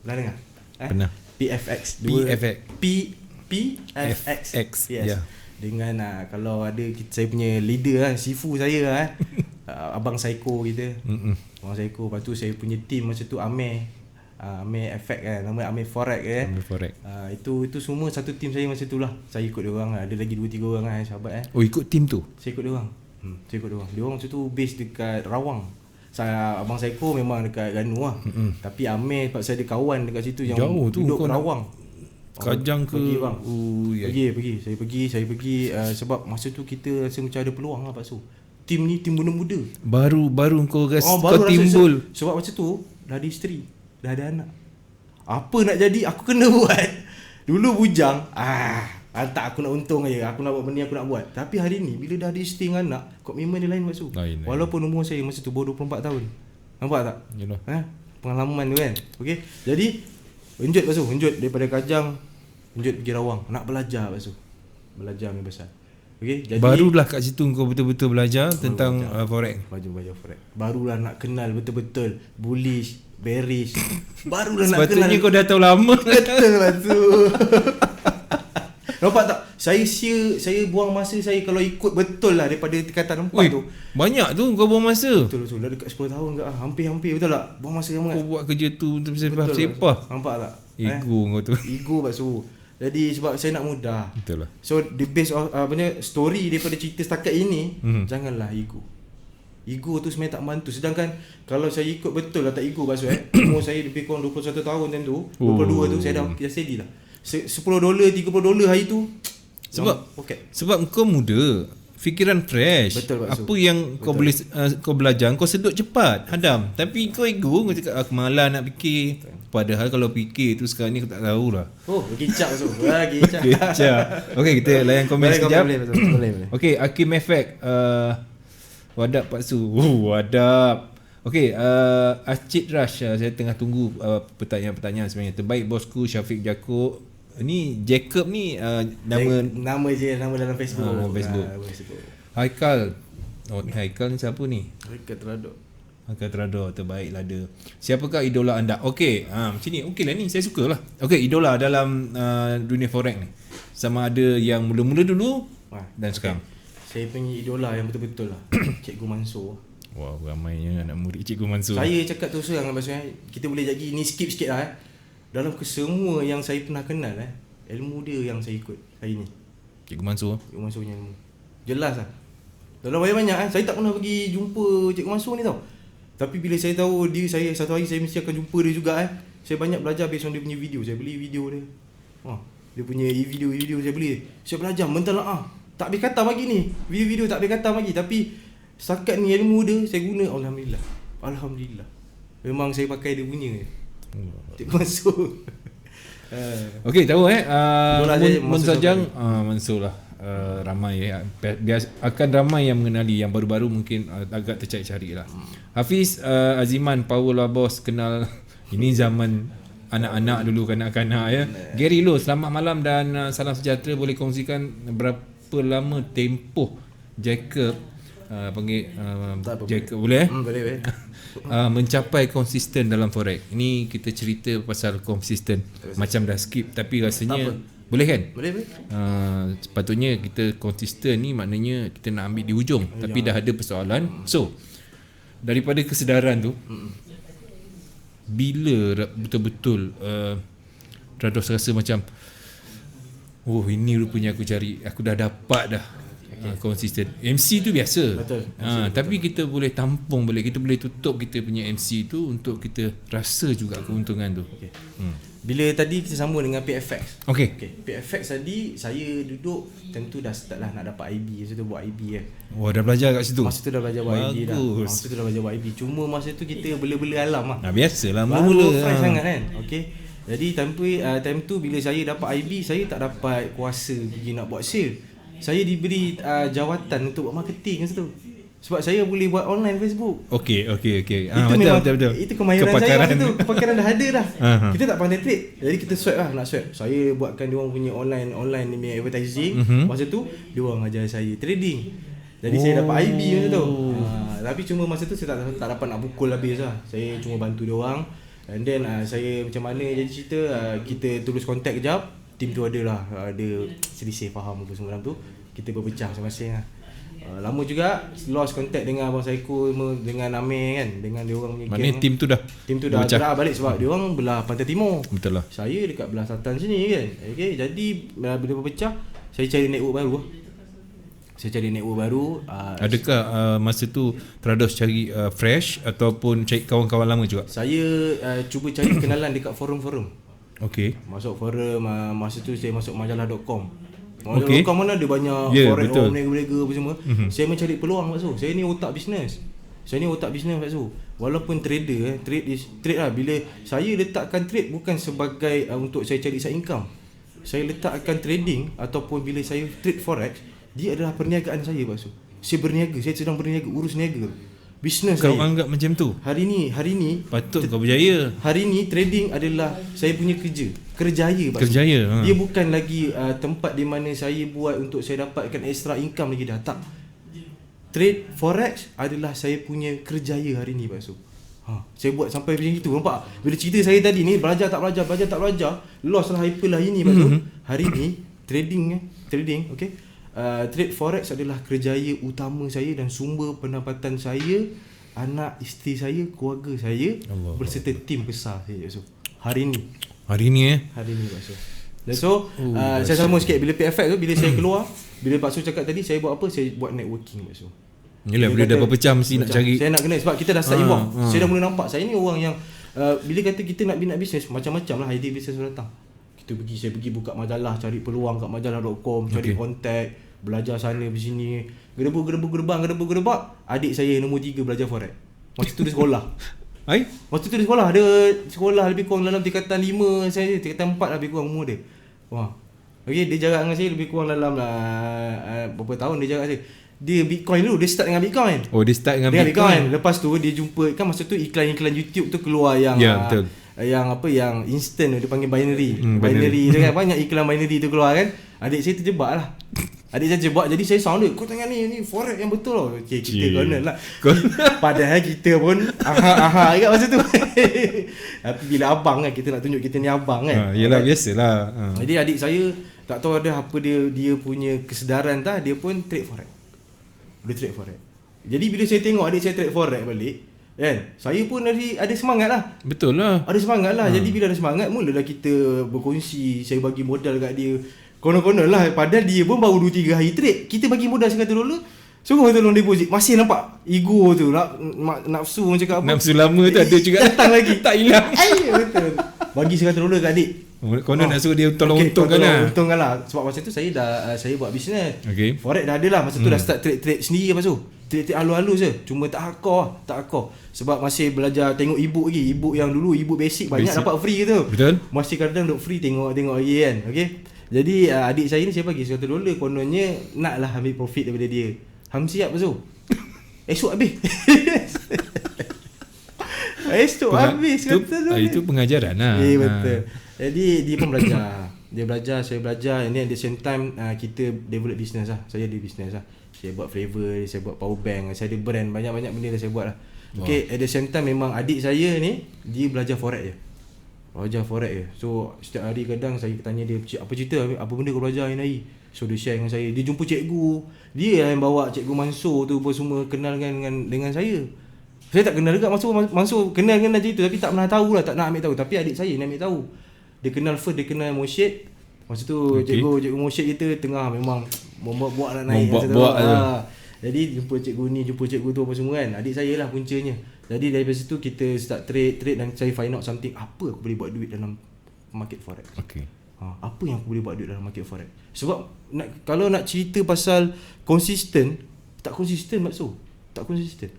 Pernah dengar? Pernah. PFX. PFX. Yes. Yeah. Dengan kalau ada saya punya leader Sifu saya Abang Saiko kita. Abang Saiko. Lepas tu saya punya team masa tu Amir Amir Effect kan, nama Amir Forex kan. Amir Forex. Itu semua satu tim saya masa tu lah. Saya ikut dia orang. Ada lagi 2-3 orang kan sahabat kan. Oh, ikut tim tu? Saya ikut dia orang. Saya ikut dia orang. Dia orang masa tu base dekat Rawang. Abang Saiko memang dekat Ganu lah. Tapi Amir sebab saya ada kawan dekat situ yang jauh tu, duduk Rawang. Kajang ke? Pergi bang. Yeah. Saya pergi sebab masa tu kita rasa macam ada peluang lah Pak Su. Tim ni tim muda-muda. Baru kau rasa baru kau timbul. Sebab masa tu dah ada isteri, dah ada anak. Apa nak jadi aku kena buat. Dulu bujang, tak aku nak untung aja. Aku nak buat benda aku nak buat. Tapi hari ni bila dah ada isteri dengan anak, komitmen dia lain Pak Su. Walaupun umur saya masa tu baru 24 tahun. Nampak tak? Yalah. Pengalaman tu kan. Okey. Jadi Unjut Pak Su, unjut daripada Kajang, unjut pergi Rawang. Nak belajar Pak Su. Belajar yang besar. Okey, jadi barulah kat situ kau betul-betul belajar tentang forex. Belajar forex. Barulah nak kenal betul-betul bullish, bearish. Barulah nak kenal. Sepatutnya kau dah tahu lama. Betul Pak Su. Nampak tak? Saya buang masa saya kalau ikut betul lah daripada tingkatan 4 tu. Banyak tu kau buang masa. Betul. Dah dekat 10 tahun ke hampir betul tak? Buang masa sangat. Kau buat kerja tu sepah. Nampak tak? Ego kau tu. Ego Pak Su. Jadi sebab saya nak mudah. Betul lah. So the base of story daripada cerita setakat ini, janganlah ego. Ego tu sebenarnya tak membantu. Sedangkan kalau saya ikut betul lah tak ego Pak Su umur saya lebih kurang 21 tahun macam tu, 22 tu saya dah steady lah. $10, $30 hari tu. Sebab kau muda, fikiran fresh. Betul, Pak Su. Apa yang kau boleh kau belajar, kau sedut cepat, hadam. Tapi kau ego, kau cakap aku malas nak fikir. Padahal kalau fikir tu sekarang ni aku tak tahulah. Kicap Pak Su. Kicap. Okey, kita layan komen sekejap. Boleh. Okey, Hakim Effect. Wadap Pak Su. Wadap. Okey, Acid Rush, saya tengah tunggu pertanyaan-pertanyaan sebenarnya. Terbaik bosku Syafiq Jacob. Ni Jacob ni nama je, nama dalam Facebook. Dalam Facebook. Haikal. Haikal ni siapa ni? Haikal Terador, terbaik lah dia. Siapakah idola anda? Okey, macam ni. Okey lah ni, saya sukalah. Okey, idola dalam dunia forex ni. Sama ada yang mula-mula dulu dan sekarang. Saya punya idola yang betul-betul lah Cikgu Mansur. Wow, ramainya anak murid Cikgu Mansur. Saya cakap terus terang maksudnya kita boleh jadi ni skip sikit lah dalam kesemua yang saya pernah kenal ilmu dia yang saya ikut hari ni. Cikgu Mansur punya ilmu jelas lah. Dalam banyak-banyak saya tak pernah pergi jumpa Cikgu Mansur ni tau. Tapi bila saya tahu dia, saya satu hari saya mesti akan jumpa dia juga Saya banyak belajar based on dia punya video. Saya beli video dia. Dia punya video saya beli. Saya belajar mentalaah. Tak habis kata lagi ni. Video tak habis kata lagi. Tapi setakat ni ilmu dia saya guna. Alhamdulillah. Memang saya pakai dia punya. Cikgu Mansur. Okey, tahu Munsajang Mansur lah. Ramai akan ramai yang mengenali, yang baru-baru mungkin agak tercari-cari lah. Hafiz Aziman, Power lah bos, kenal. Ini zaman anak-anak dulu, kanak-kanak ya. Gary Low, selamat malam dan salam sejahtera. Boleh kongsikan berapa lama tempoh Jacob panggil Jacob boleh boleh mencapai konsisten dalam forex. Ini kita cerita pasal konsisten. Macam dah skip tapi rasanya boleh kan? Boleh. Sepatutnya kita konsisten ni maknanya kita nak ambil di ujung. Tapi dah ada persoalan. So daripada kesedaran tu, bila betul-betul Rados rasa macam ini rupanya aku cari, aku dah dapat dah konsisten. MC tu biasa. Betul. Tapi kita boleh tampung balik, kita boleh tutup kita punya MC tu untuk kita rasa juga keuntungan tu. Bila tadi kita sambung dengan PFX. Okey. PFX tadi saya duduk tentu dah start lah nak dapat IB. Masa tu buat IB dah belajar kat situ. Masa tu dah belajar buat IB dah. Masa tu dah belajar buat IB. Cuma masa tu kita bela-bela alam lah. Biasalah mula-mula. Fresh sangat kan. Okey. Jadi time tu bila saya dapat IB, saya tak dapat kuasa pergi nak buat sale. Saya diberi jawatan untuk buat marketing masa tu. Sebab saya boleh buat online Facebook. Okey. Betul. Itu kemahiran saya masa tu. Kepakaran dah ada dah. Kita tak pandai trade. Jadi kita swipe lah, nak swipe. Saya buatkan dia orang punya online ni punya advertising. Masa tu dia orang ajar saya trading. Jadi saya dapat IB masa tu. Tapi cuma masa tu saya tak dapat nak pukul habis lah. Saya cuma bantu dia orang. And then saya macam mana jadi cerita, kita terus contact kejap. Tim tu ada selisih faham apa semua dalam tu. Kita berpecah masing-masing lah. Lama juga lost contact dengan Abang Saiko, dengan Amir kan, dengan dia orang punya gang. Maknanya tim tu dah gerak balik sebab dia orang belah Pantai Timur. Betul lah. Saya dekat belah selatan sini kan. Okey, jadi bila berpecah, saya cari network baru. Adakah masa tu Trados cari fresh ataupun cari kawan-kawan lama juga? Saya cuba cari kenalan dekat forum-forum. Okey. Masuk forum, masa tu saya masuk majalah.com. Okey. Majalah.com mana ada banyak forex, orang berniaga apa semua. Saya mencari peluang Pak Su. Saya ni otak bisnes. Pak Su. Walaupun trader, trade lah. Bila saya letakkan trade bukan sebagai untuk saya cari side income. Saya letakkan trading ataupun bila saya trade forex, dia adalah perniagaan saya Pak Su. Saya berniaga, saya sedang berniaga, urus niaga. Bisnes Kau saya. anggap macam tu? Hari ni Patut kau berjaya. Hari ni trading adalah saya punya kerjaya Pak Su. Kerjaya. Dia bukan lagi tempat di mana saya buat untuk saya dapatkan extra income lagi dah. Tak. Trade forex adalah saya punya kerjaya hari ni Pak Su. Saya buat sampai macam itu. Nampak? Bila cerita saya tadi ni belajar tak belajar, loss lah, hyper lah ini Pak Su. Hari ni trading okey. Trade forex adalah kerjaya utama saya dan sumber pendapatan saya, anak, isteri saya, keluarga saya berserta tim besar saya Pak Su. Hari ni Pak Su. Dan so saya sama sikit bila PFX tu, bila saya keluar, bila Pak Su cakap tadi saya buat apa? Saya buat networking Pak Su. Yelah, bila dah berpecah mesti nak cari. Saya nak kena sebab kita dah start evolve. Saya dah mula nampak saya ni orang yang bila kata kita nak bina bisnes, macam-macam lah idea bisnes datang. Saya pergi buka majalah, cari peluang kat majalah.com, cari kontak, belajar sana sini, gerebek. Adik saya nombor 3 belajar forex. Masa tu dia sekolah. Masa tu dia sekolah, ada sekolah lebih kurang dalam tingkatan 5, saya tingkatan 4 lebih kurang umur dia. Okey, dia jarak dengan saya lebih kurang dalam berapa tahun dia jarak saya. Dia Bitcoin dulu, dia start dengan Bitcoin. Dia start dengan Bitcoin. Lepas tu dia jumpa, kan masa tu iklan-iklan YouTube tu keluar yang betul. yang instant dia panggil binary. Binary tu kan, banyak iklan binary tu keluar kan. Adik saya terjebak lah. Jadi saya sound dia, kau tengok ni forex yang betul tau. Okay, kita corner lah. Padahal kita pun aha kat masa tu. Tapi bila abang kan, kita nak tunjuk kita ni abang kan. Yelah, biasalah. Jadi adik saya tak tahu ada apa dia punya kesedaran tak, dia pun trade forex. Jadi bila saya tengok adik saya trade forex balik kan, saya pun ada semangat lah. Betul lah. Ada semangat lah. Jadi bila ada semangat, mulalah kita berkongsi. Saya bagi modal kat dia konon-konon lah. Padahal dia pun baru 2-3 hari trade. Kita bagi modal $100, suruh tolong deposit. Masih nampak ego tu, nafsu orang cakap apa, nafsu lama tu ada juga. Datang lagi. Tak hilang. Betul. Bagi $100 kat adik. Konon nak suruh dia tolong untungkan lah. Untungkan lah. Sebab masa tu saya buat bisnes. Okay. Forex dah ada lah. Masa tu dah start trade sendiri lepas tu. Trade halus-halus je. Cuma tak hardcore. Sebab masih belajar tengok ebook lagi. Ebook yang dulu, ebook basic banyak dapat free tu. Betul. Masih kadang duk free tengok lagi kan. Okay. Jadi adik saya ni saya bagi $100. Kononnya nak lah ambil profit daripada dia. Siap lepas tu. Esok habis. Habis $100. Itu pengajaran lah. Betul. Jadi dia pun belajar. Dia belajar, saya belajar. And then at the same time kita develop business lah. Saya ada business lah. Saya buat flavor, saya buat power bank, saya ada brand, banyak-banyak benda dah saya buat lah. Okay, at the same time memang adik saya ni dia belajar forex je. So setiap hari kadang saya tanya dia, apa cerita, apa benda kau belajar hari-hari? So dia share dengan saya. Dia jumpa cikgu. Dia yang bawa cikgu Mansur tu apa semua kenal dengan saya. Saya tak kenal dekat Mansur kenal dengan cerita tapi tak pernah tahu lah, tak nak ambil tahu. Tapi adik saya nak ambil tahu. Dia kenal first, dia kenal Moshid. Masa tu cikgu Moshid kita tengah memang buat nak naik. Jadi jumpa cikgu ni, jumpa cikgu tu apa semua kan. Adik saya lah puncanya. Jadi dari situ kita start trade dan saya find out something, apa aku boleh buat duit dalam market forex. Okay. Apa yang aku boleh buat duit dalam market forex. Sebab kalau nak cerita pasal konsisten, tak konsisten maksud. Tak konsisten.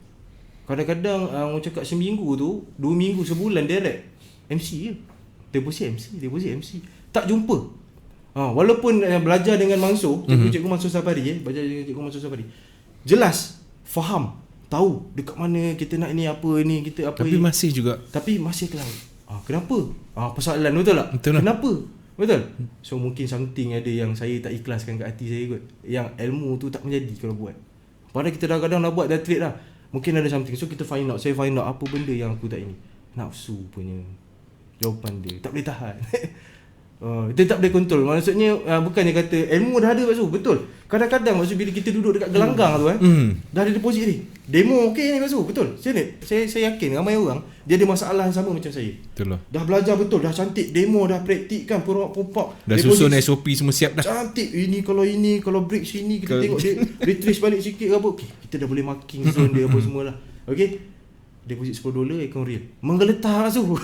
Kadang-kadang orang cakap seminggu tu, 2 minggu, sebulan direct MC je. Deposit MC. Tak jumpa. Walaupun belajar dengan Mansur, cikgu Mansur Sabari belajar dengan cikgu Mansur Sabari. Jelas, faham, tahu dekat mana kita nak ni, apa ni, kita apa tapi ini. Tapi masih terlalu. Kenapa? Persoalan betul tak? Betul lah. Kenapa? Betul? So mungkin something ada yang saya tak ikhlaskan kat hati saya kot. Yang ilmu tu tak menjadi kalau buat. Padahal kita kadang-kadang dah buat, dah trade dah. Mungkin ada something. So kita find out, saya find out apa benda yang aku tak ini. Nafsu punya jawapan dia tak boleh tahan. Kita tak boleh kontrol. Maksudnya bukannya kata ilmu dah ada Pak Su. Betul. Kadang-kadang Pak Su bila kita duduk dekat gelanggang tu dah ada deposit ni. Demo okey ni Pak Su. Betul. Saya yakin ramai orang dia ada masalah yang sama macam saya. Betul lah. Dah belajar betul, dah cantik demo, dah praktikkan pop-up. Dah susun SOP semua siap dah. Cantik. Kalau break sini kita tengok dia retrace balik sikit ke apa. Okey, kita dah boleh marking zone dia apa semualah. Okey. Deposit $10 account real. Menggeletar Pak Su.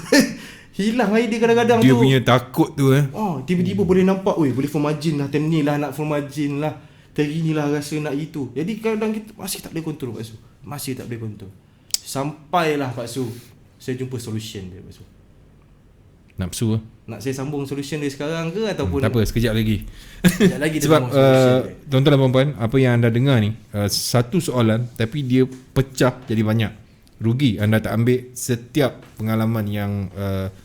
Hilang idea kadang-kadang dia tu. punya takut tu Tiba-tiba boleh nampak, boleh full margin lah, time ni lah nak full margin lah, terini lah rasa nak itu. Jadi kadang kita masih tak boleh kontrol Pak Su. Masih tak boleh kontrol. Sampailah Pak Su saya jumpa solution dia Pak Su. Nafsu Nak saya sambung solution dia sekarang ke ataupun tak apa, sekejap lagi. sekejap lagi Sebab tuan-tuan dan puan-puan, apa yang anda dengar ni satu soalan tapi dia pecah jadi banyak. Rugi anda tak ambil setiap pengalaman yang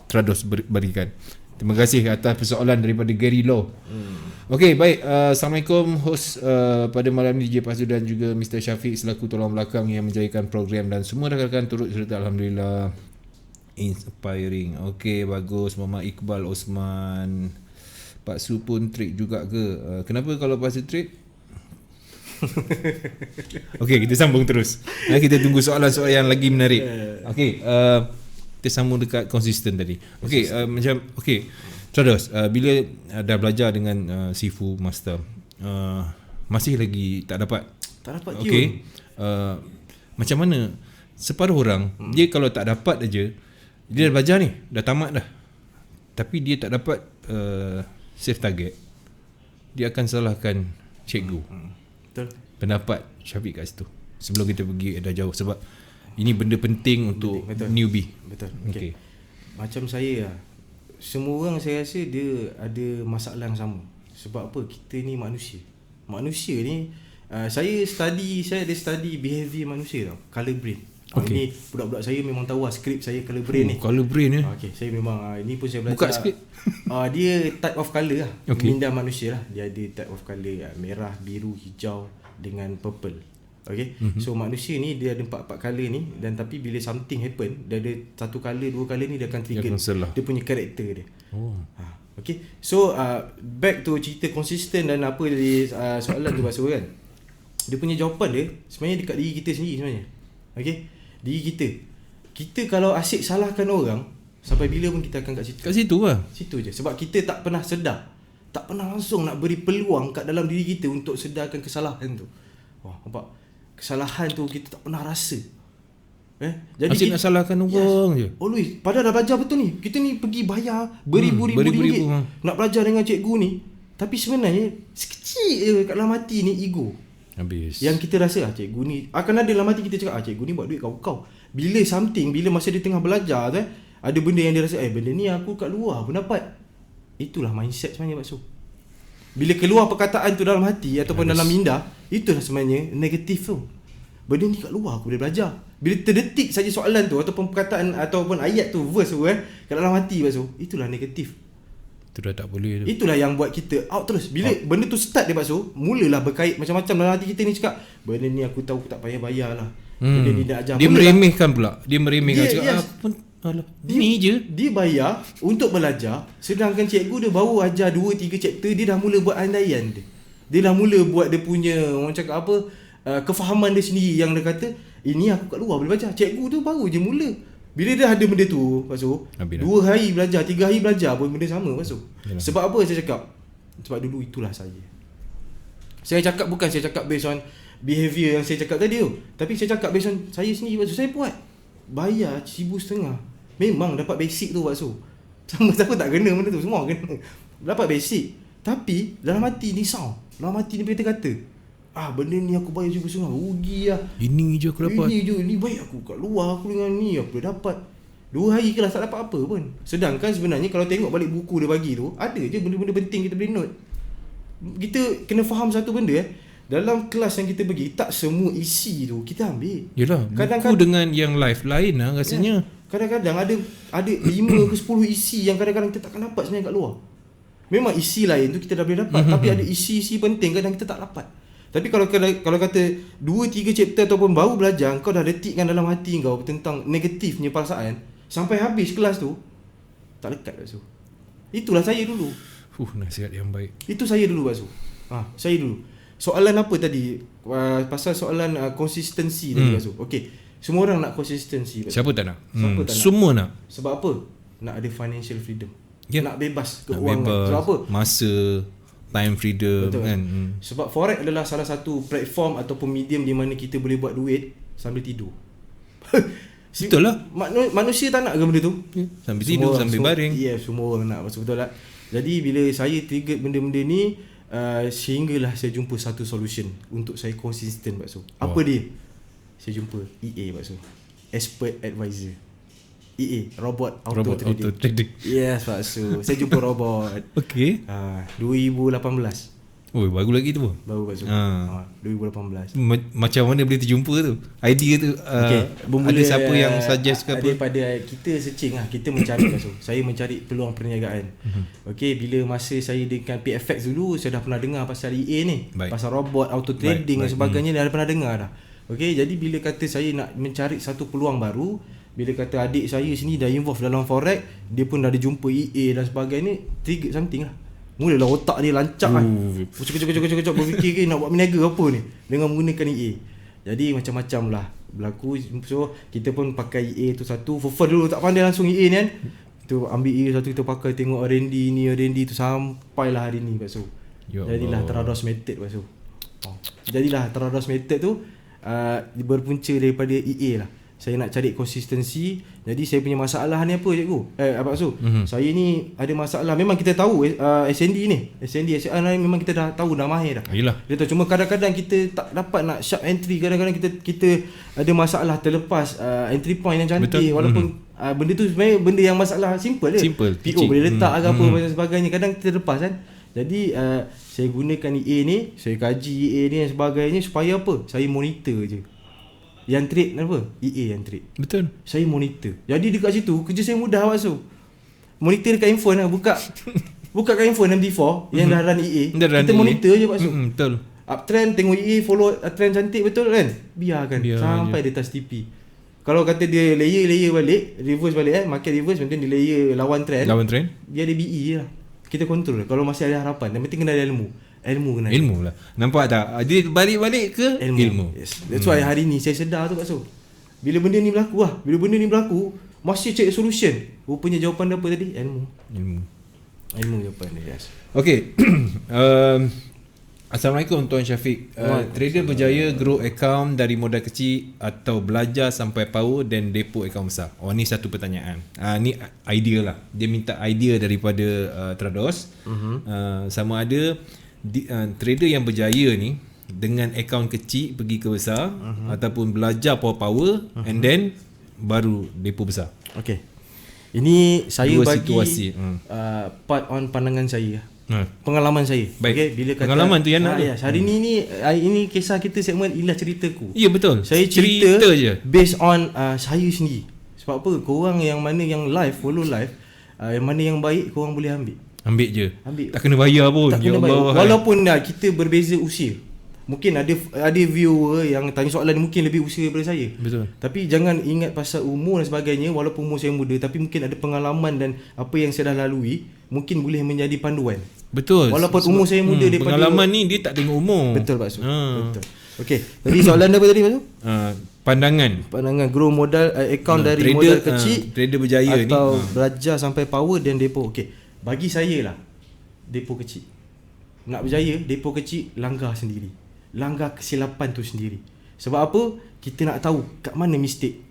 Trados berikan. Terima kasih atas persoalan daripada Gary Law. Okey, baik. Assalamualaikum host pada malam ni DJ Pasu dan juga Mr. Syafiq selaku tolong belakang yang menjayakan program dan semua rakan-rakan turut serta alhamdulillah inspiring. Okey, bagus. Muhammad Iqbal Osman. Pak Su pun trade juga ke? Kenapa kalau Pak Su trade? Okey, kita sambung terus. Kita tunggu soalan-soalan yang lagi menarik. Okey, kita sambung dekat konsisten tadi. Okey, macam Trados, bila dah belajar dengan Sifu Master, masih lagi tak dapat. Okey. Macam mana separuh orang dia kalau tak dapat aja, dia dah belajar ni, dah tamat dah. Tapi dia tak dapat save target. Dia akan salahkan cikgu. Betul. Pendapat Syafiq kat situ sebelum kita pergi dah jauh, sebab ini benda penting untuk newbie. Betul. Okay. Macam saya lah, semua orang saya rasa dia ada masalah yang sama. Sebab apa? Kita ni manusia. Manusia ni saya ada study behavior manusia tau, color brain. Ini budak-budak saya memang tahu skrip saya color brain ni. Color brain Okey, saya memang ini pun saya belajar. Buka skrip. Dia type of color lah. Okay. Minda manusia lah. Dia ada type of color merah, biru, hijau dengan purple. Okay. So manusia ni dia ada 4 color ni, dan tapi bila something happen, dia ada satu color, 2 color ni dia akan trigger dia punya karakter dia. Okay. So back to cerita konsisten dan apa dari soalan tu Pasal kan. Dia punya jawapan dia sebenarnya dekat diri kita sendiri sebenarnya. Okay. Diri kita. Kita kalau asyik salahkan orang, sampai bila pun kita akan kat situ. Kat situ lah. Situ je. Sebab kita tak pernah sedar, tak pernah langsung nak beri peluang kat dalam diri kita untuk sedarkan kesalahan tu. Nampak? Kesalahan tu kita tak pernah rasa. Jadi asyik nak salahkan orang je. Always. Padahal dah belajar betul ni. Kita ni pergi bayar beribu-ribu ringgit nak belajar dengan cikgu ni. Tapi sebenarnya sekecil je kat dalam hati ni ego. Habis. Yang kita rasa cikgu ni akan ada dalam hati kita cakap cikgu ni buat duit kau. Bila masa dia tengah belajar tu ada benda yang dia rasa benda ni aku kat luar pun dapat. Itulah mindset sebenarnya Pak Su. Bila keluar perkataan tu dalam hati ataupun dalam minda, itulah sebenarnya negatif tu. Benda ni kat luar aku boleh belajar. Bila terdetik saja soalan tu ataupun perkataan ataupun ayat tu, verse tu kat dalam hati Pak Su, itulah negatif. Itu dah tak boleh tu. Itulah yang buat kita out terus. Bila benda tu start dia Pak Su, mulalah berkait macam-macam dalam hati kita ni cakap, benda ni aku tahu aku tak payah bayar lah. Benda ni dah ajar. Dia meremehkan pula. Dia meremehkan cakap aku pun ni je. Dia bayar untuk belajar, sedangkan cikgu dia baru ajar 2-3 chapter, dia dah mula buat andaian dia. Dia dah mula buat dia punya orang cakap apa, kefahaman dia sendiri yang dia kata, ini aku kat luar boleh belajar. Cikgu tu baru je mula. Bila dia ada benda tu, Pak Su, 2 hari belajar, 3 hari belajar pun benda sama Pak Su. Sebab apa saya cakap? Sebab dulu itulah saya. Saya cakap bukan saya cakap based on behavior yang saya cakap tadi tu, tapi saya cakap based on saya sendiri Pak Su. Saya buat bayar RM1,500. Memang dapat basic tu Pak Su. Sama-sama tak kena benda tu, semua kena. Dapat basic. Tapi dalam hati ni sound. Dalam hati ni kata benda ni aku bayar RM1,500, rugi lah. Ini je aku dapat. Ini baik aku kat luar, aku dengan ni aku boleh dapat. 2 hari kelas tak dapat apa pun. Sedangkan sebenarnya kalau tengok balik buku dia bagi tu, ada je benda-benda penting kita boleh note. Kita kena faham satu benda dalam kelas yang kita pergi, tak semua isi tu kita ambil. Yalah, buku dengan yang live lain lah rasanya. Kadang-kadang ada 5 ke 10 isi yang kadang-kadang kita takkan dapat sebenarnya kat luar. Memang isi lain tu kita dah boleh dapat, tapi ada isi-isi penting kadang kita tak dapat. Tapi kalau kata 2-3 chapter ataupun baru belajar, kau dah letikkan dalam hati kau tentang negatifnya perasaan, sampai habis kelas tu tak lekat Pak Su. Itulah saya dulu. Nasihat yang baik. Itu saya dulu Pak Su. Saya dulu. Soalan apa tadi? Pasal soalan konsistensi tadi Pak Su. Okey. Semua orang nak konsistensi. Siapa tak nak? Siapa tak nak? Semua nak. Sebab apa? Nak ada financial freedom. Nak bebas Nak keuangan. bebas. Sebab apa? Masa, time freedom. Betul. Kan. Sebab forex adalah salah satu platform ataupun medium di mana kita boleh buat duit sambil tidur. Betul lah. Manusia tak nak ke benda tu? Sambil tidur, sambil baring. Semua orang nak. Betul lah. Jadi bila saya trigger benda-benda ni, sehinggalah saya jumpa satu solution untuk saya konsisten Pak Su. Apa dia? Saya jumpa EA Pak Su, Expert Advisor. EA, Robot Auto Trading. Yes Pak Su, saya jumpa robot. Okay. 2018. Baru lagi tu. Baru Pak Su. 2018. Macam mana boleh terjumpa tu? Idea tu ada siapa yang suggest ke apa? Daripada kita searching kita mencari Pak Su. Saya mencari peluang perniagaan. Okey, bila masa saya dengan PFX dulu, saya dah pernah dengar pasal EA ni. Pasal robot auto trading dan sebagainya, dah pernah dengar dah. Okey, jadi bila kata saya nak mencari satu peluang baru, bila kata adik saya sini dah involve dalam forex, dia pun dah ada jumpa EA dan sebagainya, trigger something lah. Mulalah otak dia lancak kan. Cocok berfikir nak buat berniaga apa ni dengan menggunakan EA. Jadi macam-macam lah berlaku. So kita pun pakai EA tu satu. For dulu tak pandai langsung EA ni kan. Tu ambil EA satu, kita pakai tengok R&D ni, R&D tu sampailah hari ni Pak Su. Jadilah Terados Method Pak Su. Jadilah Terados Method tu berpunca daripada EA lah. Saya nak cari konsistensi. Jadi saya punya masalah ni apa cikgu? Pak Su, saya ni ada masalah. Memang kita tahu SND ni, SR ni memang kita dah tahu, dah mahir dah. Yalah. Dia tahu, cuma kadang-kadang kita tak dapat nak sharp entry. Kadang-kadang kita ada masalah terlepas entry point yang cantik. Betul. Walaupun benda tu sebenarnya benda yang masalah simple je. PO kecil. Boleh letak ke apa dan sebagainya. Kadang kita terlepas kan. Jadi saya gunakan EA ni, saya kaji EA ni dan sebagainya supaya apa? Saya monitor je. Yang trade apa? EA yang trade. Betul. Saya monitor. Jadi dekat situ kerja saya mudah Pak Su. Monitor dekat handphone lah. Buka kat handphone MD4 yang dah run EA. Kita monitor je Pak Su. Betul. Uptrend tengok EA, follow trend cantik, betul kan? Biarkan sampai dia touch TP. Kalau kata dia layer balik, reverse balik market reverse, mungkin dia layer lawan trend. Biar dia BE je lah. Kita control. Kalau masih ada harapan, yang penting kena ada ilmu lah. Nampak tak? Dia balik-balik ke ilmu. Yes. That's why hari ni saya sedar tu Pak Su. Bila benda ni berlaku, masih cek solution. Rupanya jawapan dia apa tadi? Ilmu jawapan dia. Yes. Okay. Assalamualaikum Tuan Syafiq. Trader berjaya grow account dari modal kecil atau belajar sampai power dan depo account besar. Ni satu pertanyaan. Ni idea lah. Dia minta idea daripada Terados. Sama ada trader yang berjaya ni dengan akaun kecil pergi ke besar, ataupun belajar power and then baru depo besar. Okay. Ini saya dua bagi situasi. part on pandangan saya. Pengalaman saya. Baik. Okay, bila kata pengalaman tu yang nak. Hari ini kisah kita segmen Inilah Ceritaku. Ya betul. Saya cerita je based on saya sendiri. Sebab apa? Korang yang mana yang live, follow live, yang mana yang baik korang boleh ambil je. Tak kena bayar pun. Tak kena bayar. Walaupun kita berbeza usia. Mungkin ada viewer yang tanya soalan mungkin lebih usia daripada saya. Betul. Tapi jangan ingat pasal umur dan sebagainya. Walaupun umur saya muda, tapi mungkin ada pengalaman dan apa yang saya dah lalui mungkin boleh menjadi panduan. Betul. Walaupun umur saya muda daripada pengalaman ni dia tak tengok umur. Betul Pak Su. Betul. Okey. Tadi soalan apa tadi Pak Su? Pandangan grow modal account dari trader, modal kecil, trader berjaya atau belajar sampai power dan depo. Okey. Bagi saya lah, depo kecil. Nak berjaya, depo kecil langgar sendiri. Langgar kesilapan tu sendiri. Sebab apa? Kita nak tahu kat mana mistake.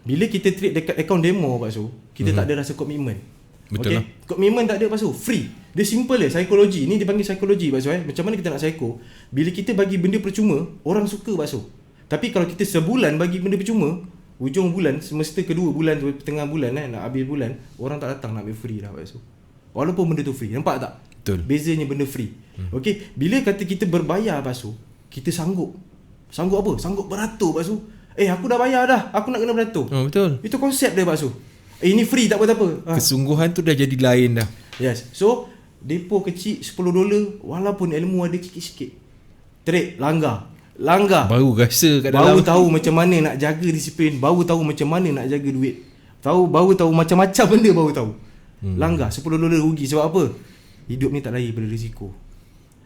Bila kita trade dekat account demo Pak Su, kita tak ada rasa komitmen. Betul lah. Komitmen tak ada Pak Su, free. Dia simple je, psikologi. Ni dipanggil psikologi Pak Su. Macam mana kita nak psycho? Bila kita bagi benda percuma, orang suka Pak Su. Tapi kalau kita sebulan bagi benda percuma, hujung bulan, semesta kedua bulan, tengah bulan nak habis bulan, orang tak datang nak ambil free dah Pak Su. Walaupun benda tu free. Nampak tak? Betul. Bezanya benda free. Okey, bila kata kita berbayar Pak Su, kita sanggup apa? Sanggup beratur Pak Su. Aku dah bayar dah, aku nak kena beratur. Betul. Itu konsep dia Pak Su. Ini free tak apa-apa. Kesungguhan tu dah jadi lain dah. Yes. So depo kecil $10 walaupun ilmu ada sikit-sikit. Trade langgar. Baru rasa kat dalam. Baru tahu macam mana nak jaga disiplin, baru tahu macam mana nak jaga duit. Baru tahu macam-macam benda baru tahu. Langgar $10 rugi. Sebab apa? Hidup ni tak lari daripada risiko.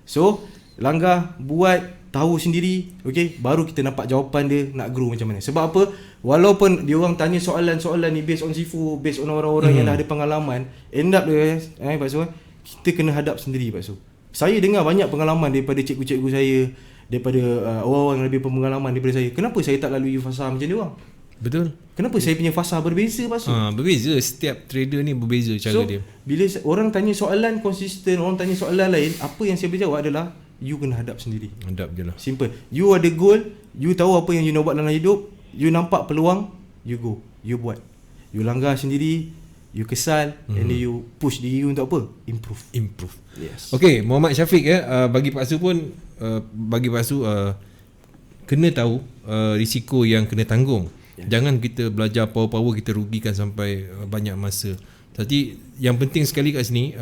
So langgar, buat, tahu sendiri, okay, baru kita nampak jawapan dia nak grow macam mana. Sebab apa? Walaupun dia orang tanya soalan-soalan ni based on Sifu, based on orang-orang yang dah ada pengalaman, end up dia Pak Su, kita kena hadap sendiri Pak Su. Saya dengar banyak pengalaman daripada cikgu-cikgu saya, daripada orang-orang yang lebih berpengalaman daripada saya. Kenapa saya tak lalui fasa macam dia orang? Betul. Kenapa saya punya fasa berbeza Pak Su? Berbeza. Setiap trader ni berbeza cara dia. Bila orang tanya soalan konsisten, orang tanya soalan lain, apa yang saya berjawab adalah you kena hadap sendiri. Hadap je lah. Simple. You ada goal, you tahu apa yang you nak buat dalam hidup, you nampak peluang, you go, you buat. You langgar sendiri, you kesal, and then you push diri you untuk apa? Improve. Yes. Okay, Muhammad Syafiq bagi Pak Su pun bagi Pak Su kena tahu risiko yang kena tanggung. Jangan kita belajar power-power kita rugikan sampai banyak masa. Jadi yang penting sekali kat sini,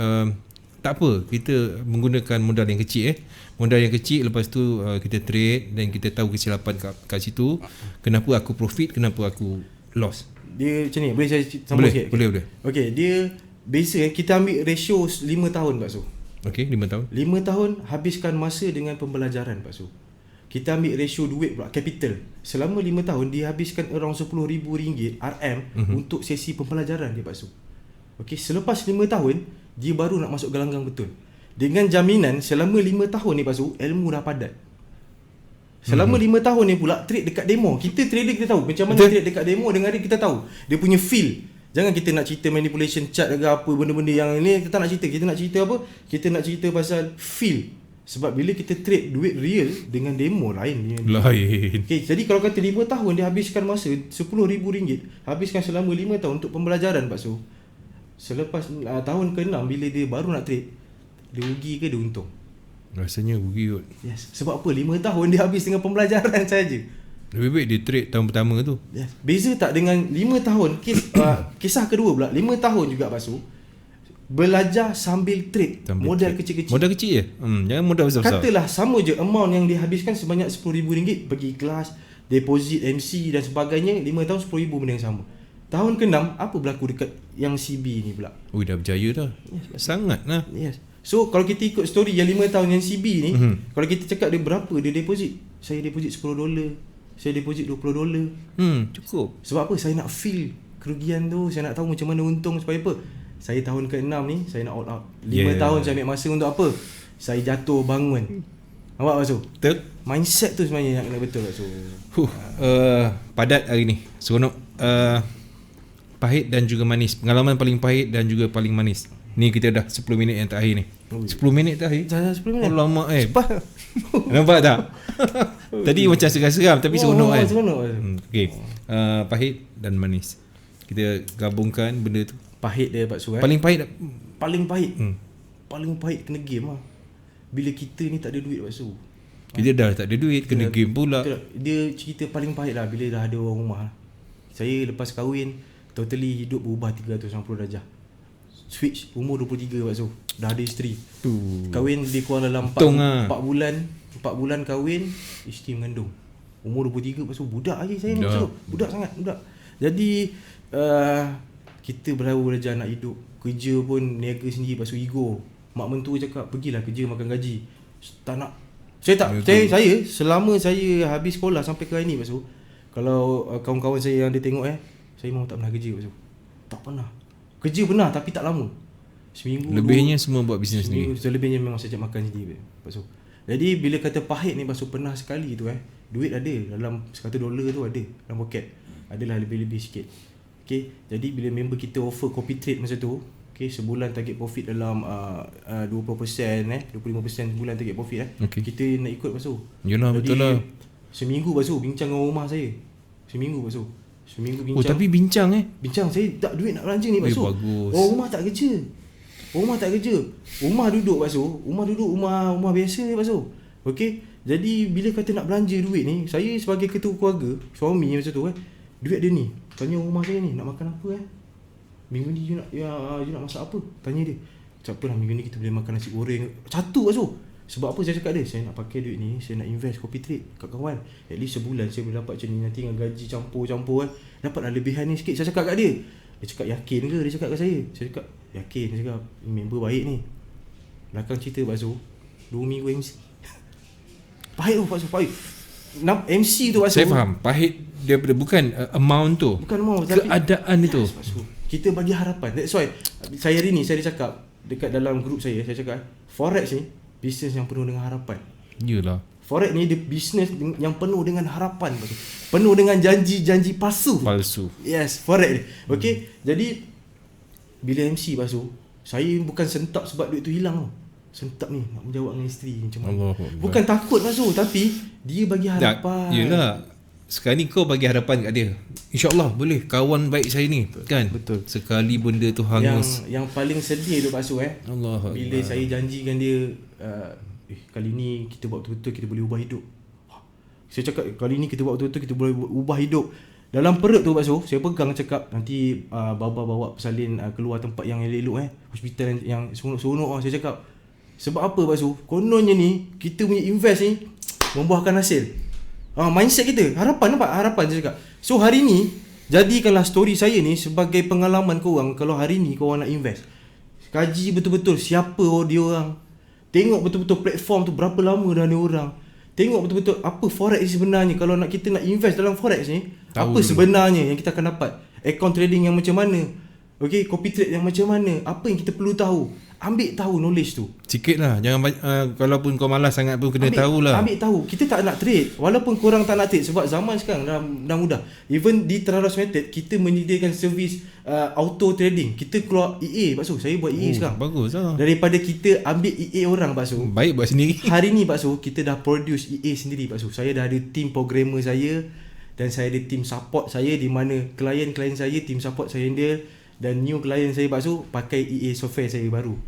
tak apa, kita menggunakan modal yang kecil modal yang kecil, lepas tu kita trade dan kita tahu kesilapan kat situ. Kenapa aku profit, kenapa aku loss. Dia macam ni, boleh saya sambung sikit? Boleh. Okay, dia biasa kita ambil ratio 5 tahun Pak Su. Okay, 5 tahun. 5 tahun habiskan masa dengan pembelajaran Pak Su. Kita ambil ratio duit pula, capital. Selama 5 tahun dia habiskan around RM10,000 RM untuk sesi pembelajaran dia Pak Su. Okay, selepas 5 tahun dia baru nak masuk gelanggang betul. Dengan jaminan selama 5 tahun ni Pak Su, ilmu dah padat. Selama 5 tahun ni pula trade dekat demo. Kita trader kita tahu macam mana trade dekat demo, dengan dia kita tahu dia punya feel. Jangan kita nak cerita manipulation chart ke apa, benda-benda yang ni kita tak nak cerita. Kita nak cerita apa? Kita nak cerita pasal feel. Sebab bila kita trade duit real dengan demo lain. Okay, jadi kalau kata 5 tahun dia habiskan masa RM10,000, habiskan selama 5 tahun untuk pembelajaran Pak Su. Selepas tahun ke-6 bila dia baru nak trade, dia rugi ke dia untung? Rasanya rugi kot. Yes. Sebab apa? 5 tahun dia habis dengan pembelajaran saja. Lebih baik dia trade tahun pertama tu. Yes. Beza tak dengan 5 tahun kisah kedua pula 5 tahun juga Pak Su, belajar sambil trade, modal kecil-kecil. Modal kecil je? Jangan modal besar-besar. Katalah sama je amount yang dia habiskan sebanyak RM10,000 pergi kelas, deposit MC dan sebagainya. 5 tahun RM10,000 benda yang sama. Tahun ke-6 apa berlaku dekat yang CB ni pula? Ui, dah berjaya dah. Yes, sangat lah. Yes. So kalau kita ikut story yang 5 tahun yang CB ni, kalau kita cakap dia berapa dia deposit, saya deposit $10, saya deposit $20. Cukup. Sebab apa? Saya nak feel kerugian tu, saya nak tahu macam mana untung. Supaya apa? Saya tahun ke-6 ni saya nak all out. 5 tahun saya ambil masa untuk apa? Saya jatuh bangun. Nampak Pak Su? Betul. Mindset tu sebenarnya yang kena betul Pak Su. Padat hari ni. Seronok. Pahit dan juga manis. Pengalaman paling pahit dan juga paling manis. Ni kita dah 10 minit yang terakhir ni. 10 minit terakhir? Dah 10 minit? Oh lama Nampak tak? Tadi macam seram-seram tapi seronok kan? Seronok. Okay. Pahit dan manis. Kita gabungkan benda tu. Pahit dia Pak Su Paling pahit Paling pahit Paling pahit kena game lah. Bila kita ni tak ada duit Pak Su. Kita dah tak ada duit, kena game pula. Dia cerita paling pahit lah bila dah ada orang rumah. Saya lepas kahwin, totally hidup berubah 360 darjah. Switch umur 23 Pak Su. Dah ada isteri. Kahwin lebih kurang dalam 4 bulan kahwin, isteri mengandung. Umur 23 Pak Su. Budak lagi saya ni Pak Su. Budak sangat, budak. Jadi kita baru belajar nak hidup. Kerja pun niaga sendiri Pak Su, ego. Mak mentua cakap pergilah kerja makan gaji. Tak nak. Saya selama saya habis sekolah sampai ke hari ni Pak Su, kalau kawan-kawan saya yang dia tengok saya mau tak pernah kerja Pak Su. Tak pernah. Kerja pernah tapi tak lama. Seminggu. Lebihnya semua buat bisnes sendiri. Selebihnya memang saya makan sendiri Pak Su. Jadi bila kata pahit ni Pak Su, pernah sekali tu duit ada dalam $100 tu ada dalam poket. Adalah lebih-lebih sikit. Okay, jadi bila member kita offer copy trade masa tu, okay, sebulan target profit dalam 20%, 25% sebulan target profit kita nak ikut Pak Su. Yalah, betul lah. Seminggu Pak Su bincang dengan rumah saya. Seminggu Pak Su. Seminggu bincang. Oh, tapi bincang bincang saya tak duit nak belanja ni Pak Su. Bagus. Oh, rumah tak kerja. Rumah duduk Pak Su. Rumah biasa Pak Su. Okey. Jadi bila kata nak belanja duit ni, saya sebagai ketua keluarga, suami masa tu duit dia ni. Tanya rumah saya ni nak makan apa minggu ni you nak masak apa? Tanya dia. Tak apalah, minggu ni kita boleh makan nasi goreng. Satu Pak Su. Sebab apa saya cakap dia? Saya nak pakai duit ni, saya nak invest copy trade kat kawan. At least sebulan saya boleh dapat macam ni, nanti dengan gaji campur-campur dapatlah lebihan ni sikit. Saya cakap kat dia. Dia cakap yakin ke? Dia cakap kat saya. Saya cakap Yakin dia cakap, member baik ni. Belakang cerita Pak Su, 2 minggu MC. Pahit tu Pak Su, pahit. MC tu Pak Su. Saya faham. Pahit daripada bukan amount tu. Bukan mau, tapi keadaan itu. Pak Su, kita bagi harapan. That's why saya hari ni saya cakap dekat dalam grup saya cakap Forex ni bisnes yang penuh dengan harapan. Yalah. Forex ni dia bisnes yang penuh dengan harapan, Pak Su. Penuh dengan janji-janji palsu. Yes, Forex ni. Okay, jadi bila MC Pak Su, saya bukan sentak sebab duit tu hilang tau. Sentak ni nak menjawab dengan isteri macam mana. Bukan takut Pak Su, tapi dia bagi harapan. Yelah. Sekarang ni kau bagi harapan kat dia. InsyaAllah boleh kawan baik saya ni. Kan? Betul. Sekali benda tu hangus. Yang paling sedih tu Pak Su Allah bila Allah. saya janjikan dia kali ni kita buat betul-betul kita boleh ubah hidup. Saya cakap kali ni kita buat betul-betul kita boleh ubah hidup. Dalam perut tu Pak Su, saya pegang cakap nanti Baba bawa pesalin keluar tempat yang elok hospital yang seronok. Saya cakap sebab apa Pak Su? Kononnya ni kita punya invest ni membuahkan hasil. Mindset kita, harapan nampak? Harapan saya cakap. So hari ni jadikanlah story saya ni sebagai pengalaman korang. Kalau hari ni korang nak invest, kaji betul-betul siapa dia orang. Tengok betul-betul platform tu berapa lama dah dia orang. Tengok betul-betul apa forex sebenarnya. Kalau nak kita nak invest dalam forex ni, apa sebenarnya yang kita akan dapat. Account trading yang macam mana, okay, copy trade yang macam mana, apa yang kita perlu tahu. Ambil tahu knowledge tu. Sikit lah. Jangan kalaupun kau malas sangat pun kena tahulah. Ambil tahu. Kita tak nak trade. Walaupun korang tak nak trade, sebab zaman sekarang dah mudah. Even di Teraros Method, kita menyediakan servis auto trading. Kita keluar EA Pak Su. Saya buat EA sekarang. Bagus lah. Daripada kita ambil EA orang Pak Su, baik buat sendiri. Hari ni Pak Su, kita dah produce EA sendiri Pak Su. Saya dah ada team programmer saya, dan saya ada team support saya, di mana klien-klien saya, team support saya handle, dan new klien saya Pak Su pakai EA software saya baru.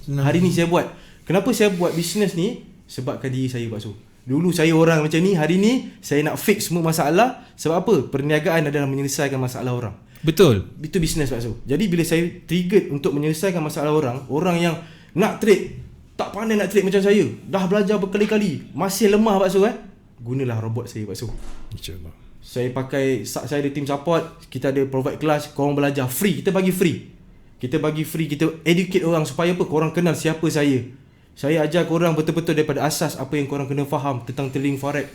Hari ni saya buat. Kenapa saya buat bisnes ni? Sebabkan diri saya Pak Su. Dulu saya orang macam ni, hari ni saya nak fix semua masalah. Sebab apa? Perniagaan adalah menyelesaikan masalah orang. Betul. Itu bisnes Pak Su. Jadi bila saya triggered untuk menyelesaikan masalah orang yang nak trade, tak pandai nak trade macam saya, dah belajar berkali-kali, masih lemah Pak Su, gunalah robot saya Pak Su. InsyaAllah. Saya ada team support, kita ada provide kelas, korang belajar free, kita bagi free. Kita educate orang supaya apa? Korang kenal siapa saya. Saya ajar korang betul-betul daripada asas apa yang korang kena faham tentang trading forex,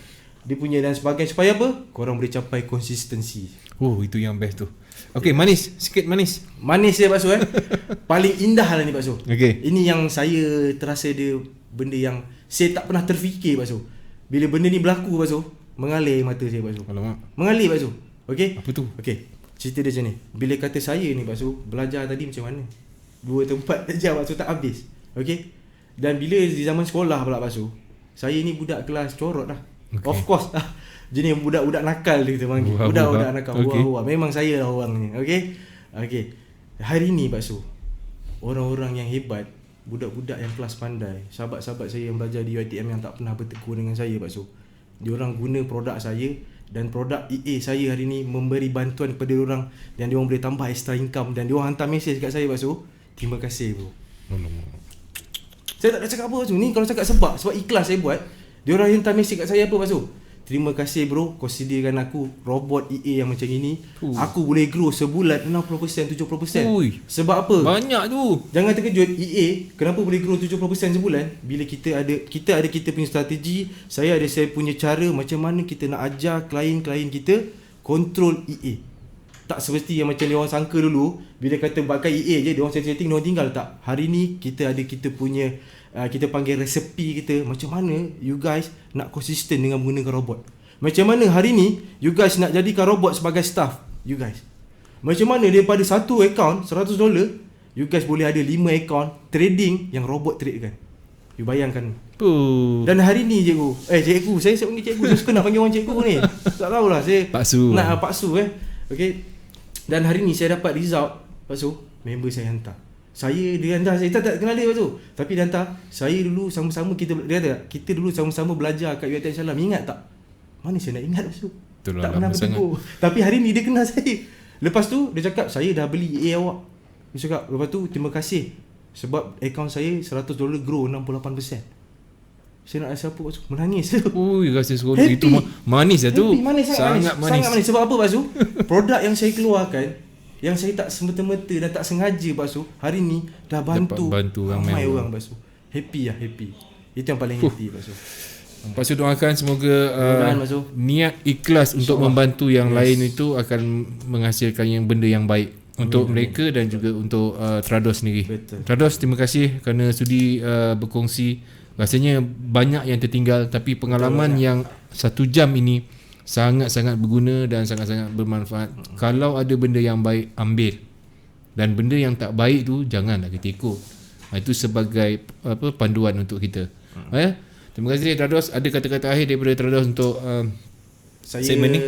dia punya dan sebagainya, supaya apa? Korang boleh capai konsistensi. Itu yang best tu. Okay, manis, sikit manis. Manis ya Pak Su Paling indah lah ni Pak Su. Okay. Ini yang saya terasa dia benda yang saya tak pernah terfikir Pak Su. Bila benda ni berlaku Pak Su, mengalir mata saya Pak Su. Alamak. Mengalir Pak Su. Okay. Apa tu? Okay, cerita dia macam ni. Bila kata saya ni Pak Su, belajar tadi macam mana, 2 tempat saja Pak Su tak habis. Okay. Dan bila di zaman sekolah pula Pak Su, saya ni budak kelas corot lah. Okay. Of course lah. Jenis budak-budak nakal dia kita panggil. Budak-budak nakal. Okay. Memang saya lah orang ni. Okay. Okay. Hari ni Pak Su, orang-orang yang hebat, budak-budak yang kelas pandai, sahabat-sahabat saya yang belajar di UiTM yang tak pernah bertegur dengan saya Pak Su, diorang guna produk saya, dan produk EA saya hari ni memberi bantuan kepada diorang, dan diorang boleh tambah extra income, dan diorang hantar mesej kat saya Pak Su, terima kasih bro. Saya tak nak cakap apa Pak Su. Ni kalau cakap sebab ikhlas saya buat. Diorang hantar mesej kat saya apa Pak Su? Terima kasih bro, kau sediakan aku robot EA yang macam ini. Aku boleh grow sebulan 60%, 70%. Sebab apa? Banyak tu. Jangan terkejut, EA kenapa boleh grow 70% sebulan? Bila kita ada kita punya strategi, saya punya cara macam mana kita nak ajar klien-klien kita kontrol EA. Tak seperti yang macam dia orang sangka dulu, bila kata pakai EA je, dia orang setting, dia orang tinggal. Tak. Hari ni kita ada kita punya kita panggil resepi kita, macam mana you guys nak konsisten dengan menggunakan robot. Macam mana hari ni you guys nak jadikan robot sebagai staff you guys. Macam mana daripada satu account $100, you guys boleh ada 5 account trading yang robot trade kan. You bayangkan. Dan hari ni cikgu, saya panggil cikgu, saya suka nak panggil orang cikgu ni. Tak tahulah, saya Pak Su. Nak Pak Su Okay. Dan hari ni saya dapat result Pak Su, member saya hantar. Dia hantar, saya tak kenal dia Pak Su, tapi dia hantar, saya dulu sama-sama kita dulu sama-sama belajar kat UiTM Salam. Ingat tak? Mana saya nak ingat Pak Su? Tak pernah bertemu. Tapi hari ni dia kenal saya. Lepas tu dia cakap, saya dah beli EA awak. Dia cakap, lepas tu terima kasih sebab akaun saya $100 grow 68%. Saya nak rasa apa Pak Su? Menangis. Rasa sekolah itu manis lah tu. Sangat manis. Sebab apa Pak Su? Produk yang saya keluarkan yang saya tak semata-mata dan tak sengaja Pak Su, hari ni dah bantu ramai orang Pak Su. Happy. Itu yang paling happy Pak Su. Pak Su doakan semoga niat ikhlas untuk membantu yang lain itu akan menghasilkan yang benda yang baik untuk mereka dan juga untuk Trados sendiri. Betul. Trados, terima kasih kerana sudi berkongsi. Rasanya banyak yang tertinggal, tapi pengalaman yang 1 jam ini sangat-sangat berguna dan sangat-sangat bermanfaat. Kalau ada benda yang baik, ambil, dan benda yang tak baik tu janganlah kita ikut. Itu sebagai panduan untuk kita. Terima kasih Trados. Ada kata-kata akhir daripada Trados untuk segmen ni?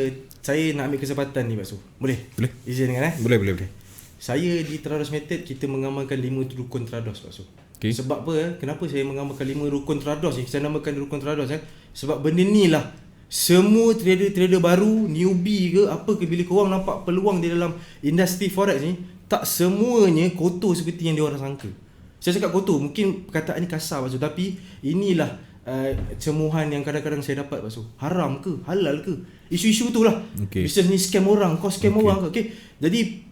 Saya nak ambil kesempatan ni Pak Su. Boleh? Izin dengan Boleh. Saya di Trados Method kita mengamalkan 5 rukun Trados Pak Su. Okay. Sebab apa? Kenapa saya mengamalkan 5 rukun Trados ni? Saya namakan rukun Trados sebab benda ni lah semua trader baru, newbie ke apa ke, bila korang nampak peluang di dalam industri forex ni, tak semuanya kotor seperti yang diorang sangka. Saya cakap kotor, mungkin perkataan ni kasar Pak Su, tapi inilah cemuhan yang kadang-kadang saya dapat Pak Su. Haram ke? Halal ke? Isu-isu tu lah. Bisnes ni scam orang, kau scam orang ke? Jadi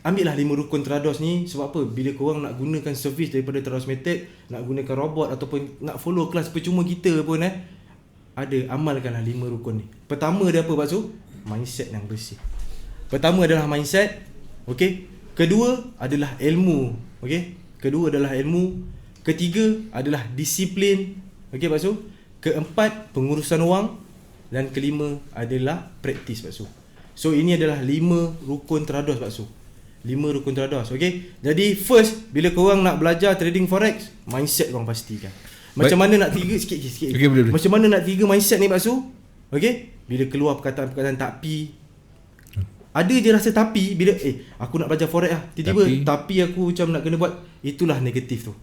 ambillah 5 rukun Trados ni. Sebab apa? Bila korang nak gunakan servis daripada Trados Method, nak gunakan robot ataupun nak follow kelas percuma kita pun ada, amalkanlah 5 rukun ni. Pertama dia apa Pak Su? Mindset yang bersih. Pertama adalah mindset. Okey. Kedua adalah ilmu. Okey. Ketiga adalah disiplin. Okey Pak Su. Keempat, pengurusan wang. Dan kelima adalah praktis Pak Su. So ini adalah 5 rukun Trados Pak Su. 5 rukun Trados. Okey. Jadi first, bila korang nak belajar trading forex, mindset korang pastikan. Macam mana nak trigger sikit. Okay, boleh. Macam mana nak trigger mindset ni Pak Su? Okey. Bila keluar perkataan-perkataan tapi, ada je rasa tapi bila aku nak belajar forex lah, tiba-tiba tapi aku macam nak kena buat, itulah negatif tu.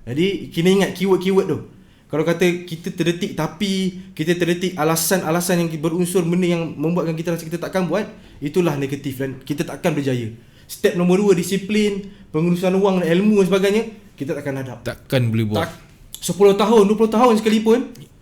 Jadi kena ingat keyword tu. Kalau kata kita terdetik tapi, kita terdetik alasan-alasan yang berunsur benda yang membuatkan kita rasa kita takkan buat, itulah negatif dan kita takkan berjaya. Step nombor 2, disiplin, pengurusan wang dan ilmu dan sebagainya, kita takkan hadap. Takkan boleh buat. 10 tahun, 20 tahun sekalipun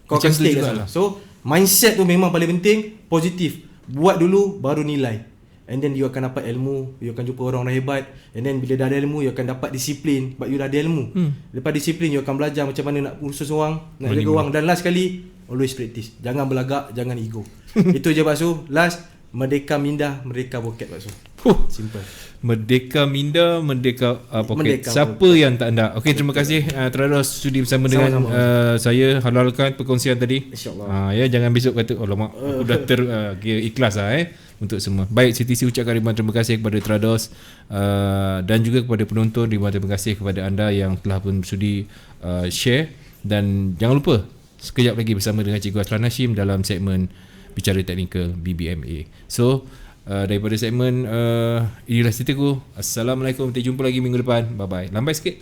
kau akan stay kat sana. So mindset tu memang paling penting. Positif. Buat dulu baru nilai. And then you akan dapat ilmu, you akan jumpa orang hebat. And then bila dah ada ilmu, you akan dapat disiplin. Sebab you dah ada ilmu. Lepas disiplin, you akan belajar macam mana nak urus wang, nak jaga wang. Dan last sekali, always practice. Jangan berlagak, jangan ego. Itu je Pak Su. Last, merdeka minda, merdeka poket Pak Su. Simple. Merdeka minda, merdeka poket. Siapa yang tak anda? Okey, terima kasih Trados sudi bersama dengan saya, halalkan perkongsian tadi. InsyaAllah. Ya, jangan besok kata alamak aku dah ikhlas untuk semua. Baik, CTC ucapkan ribuan terima kasih kepada Trados dan juga kepada penonton. Ribuan terima kasih kepada anda yang telah pun sudi share. Dan jangan lupa sekejap lagi bersama dengan Cikgu Aslan Hashim dalam segmen Bicara Teknikal BBMA. So daripada segmen inilah ceritaku. Assalamualaikum. Kita jumpa lagi minggu depan. Bye bye. Lambai sikit.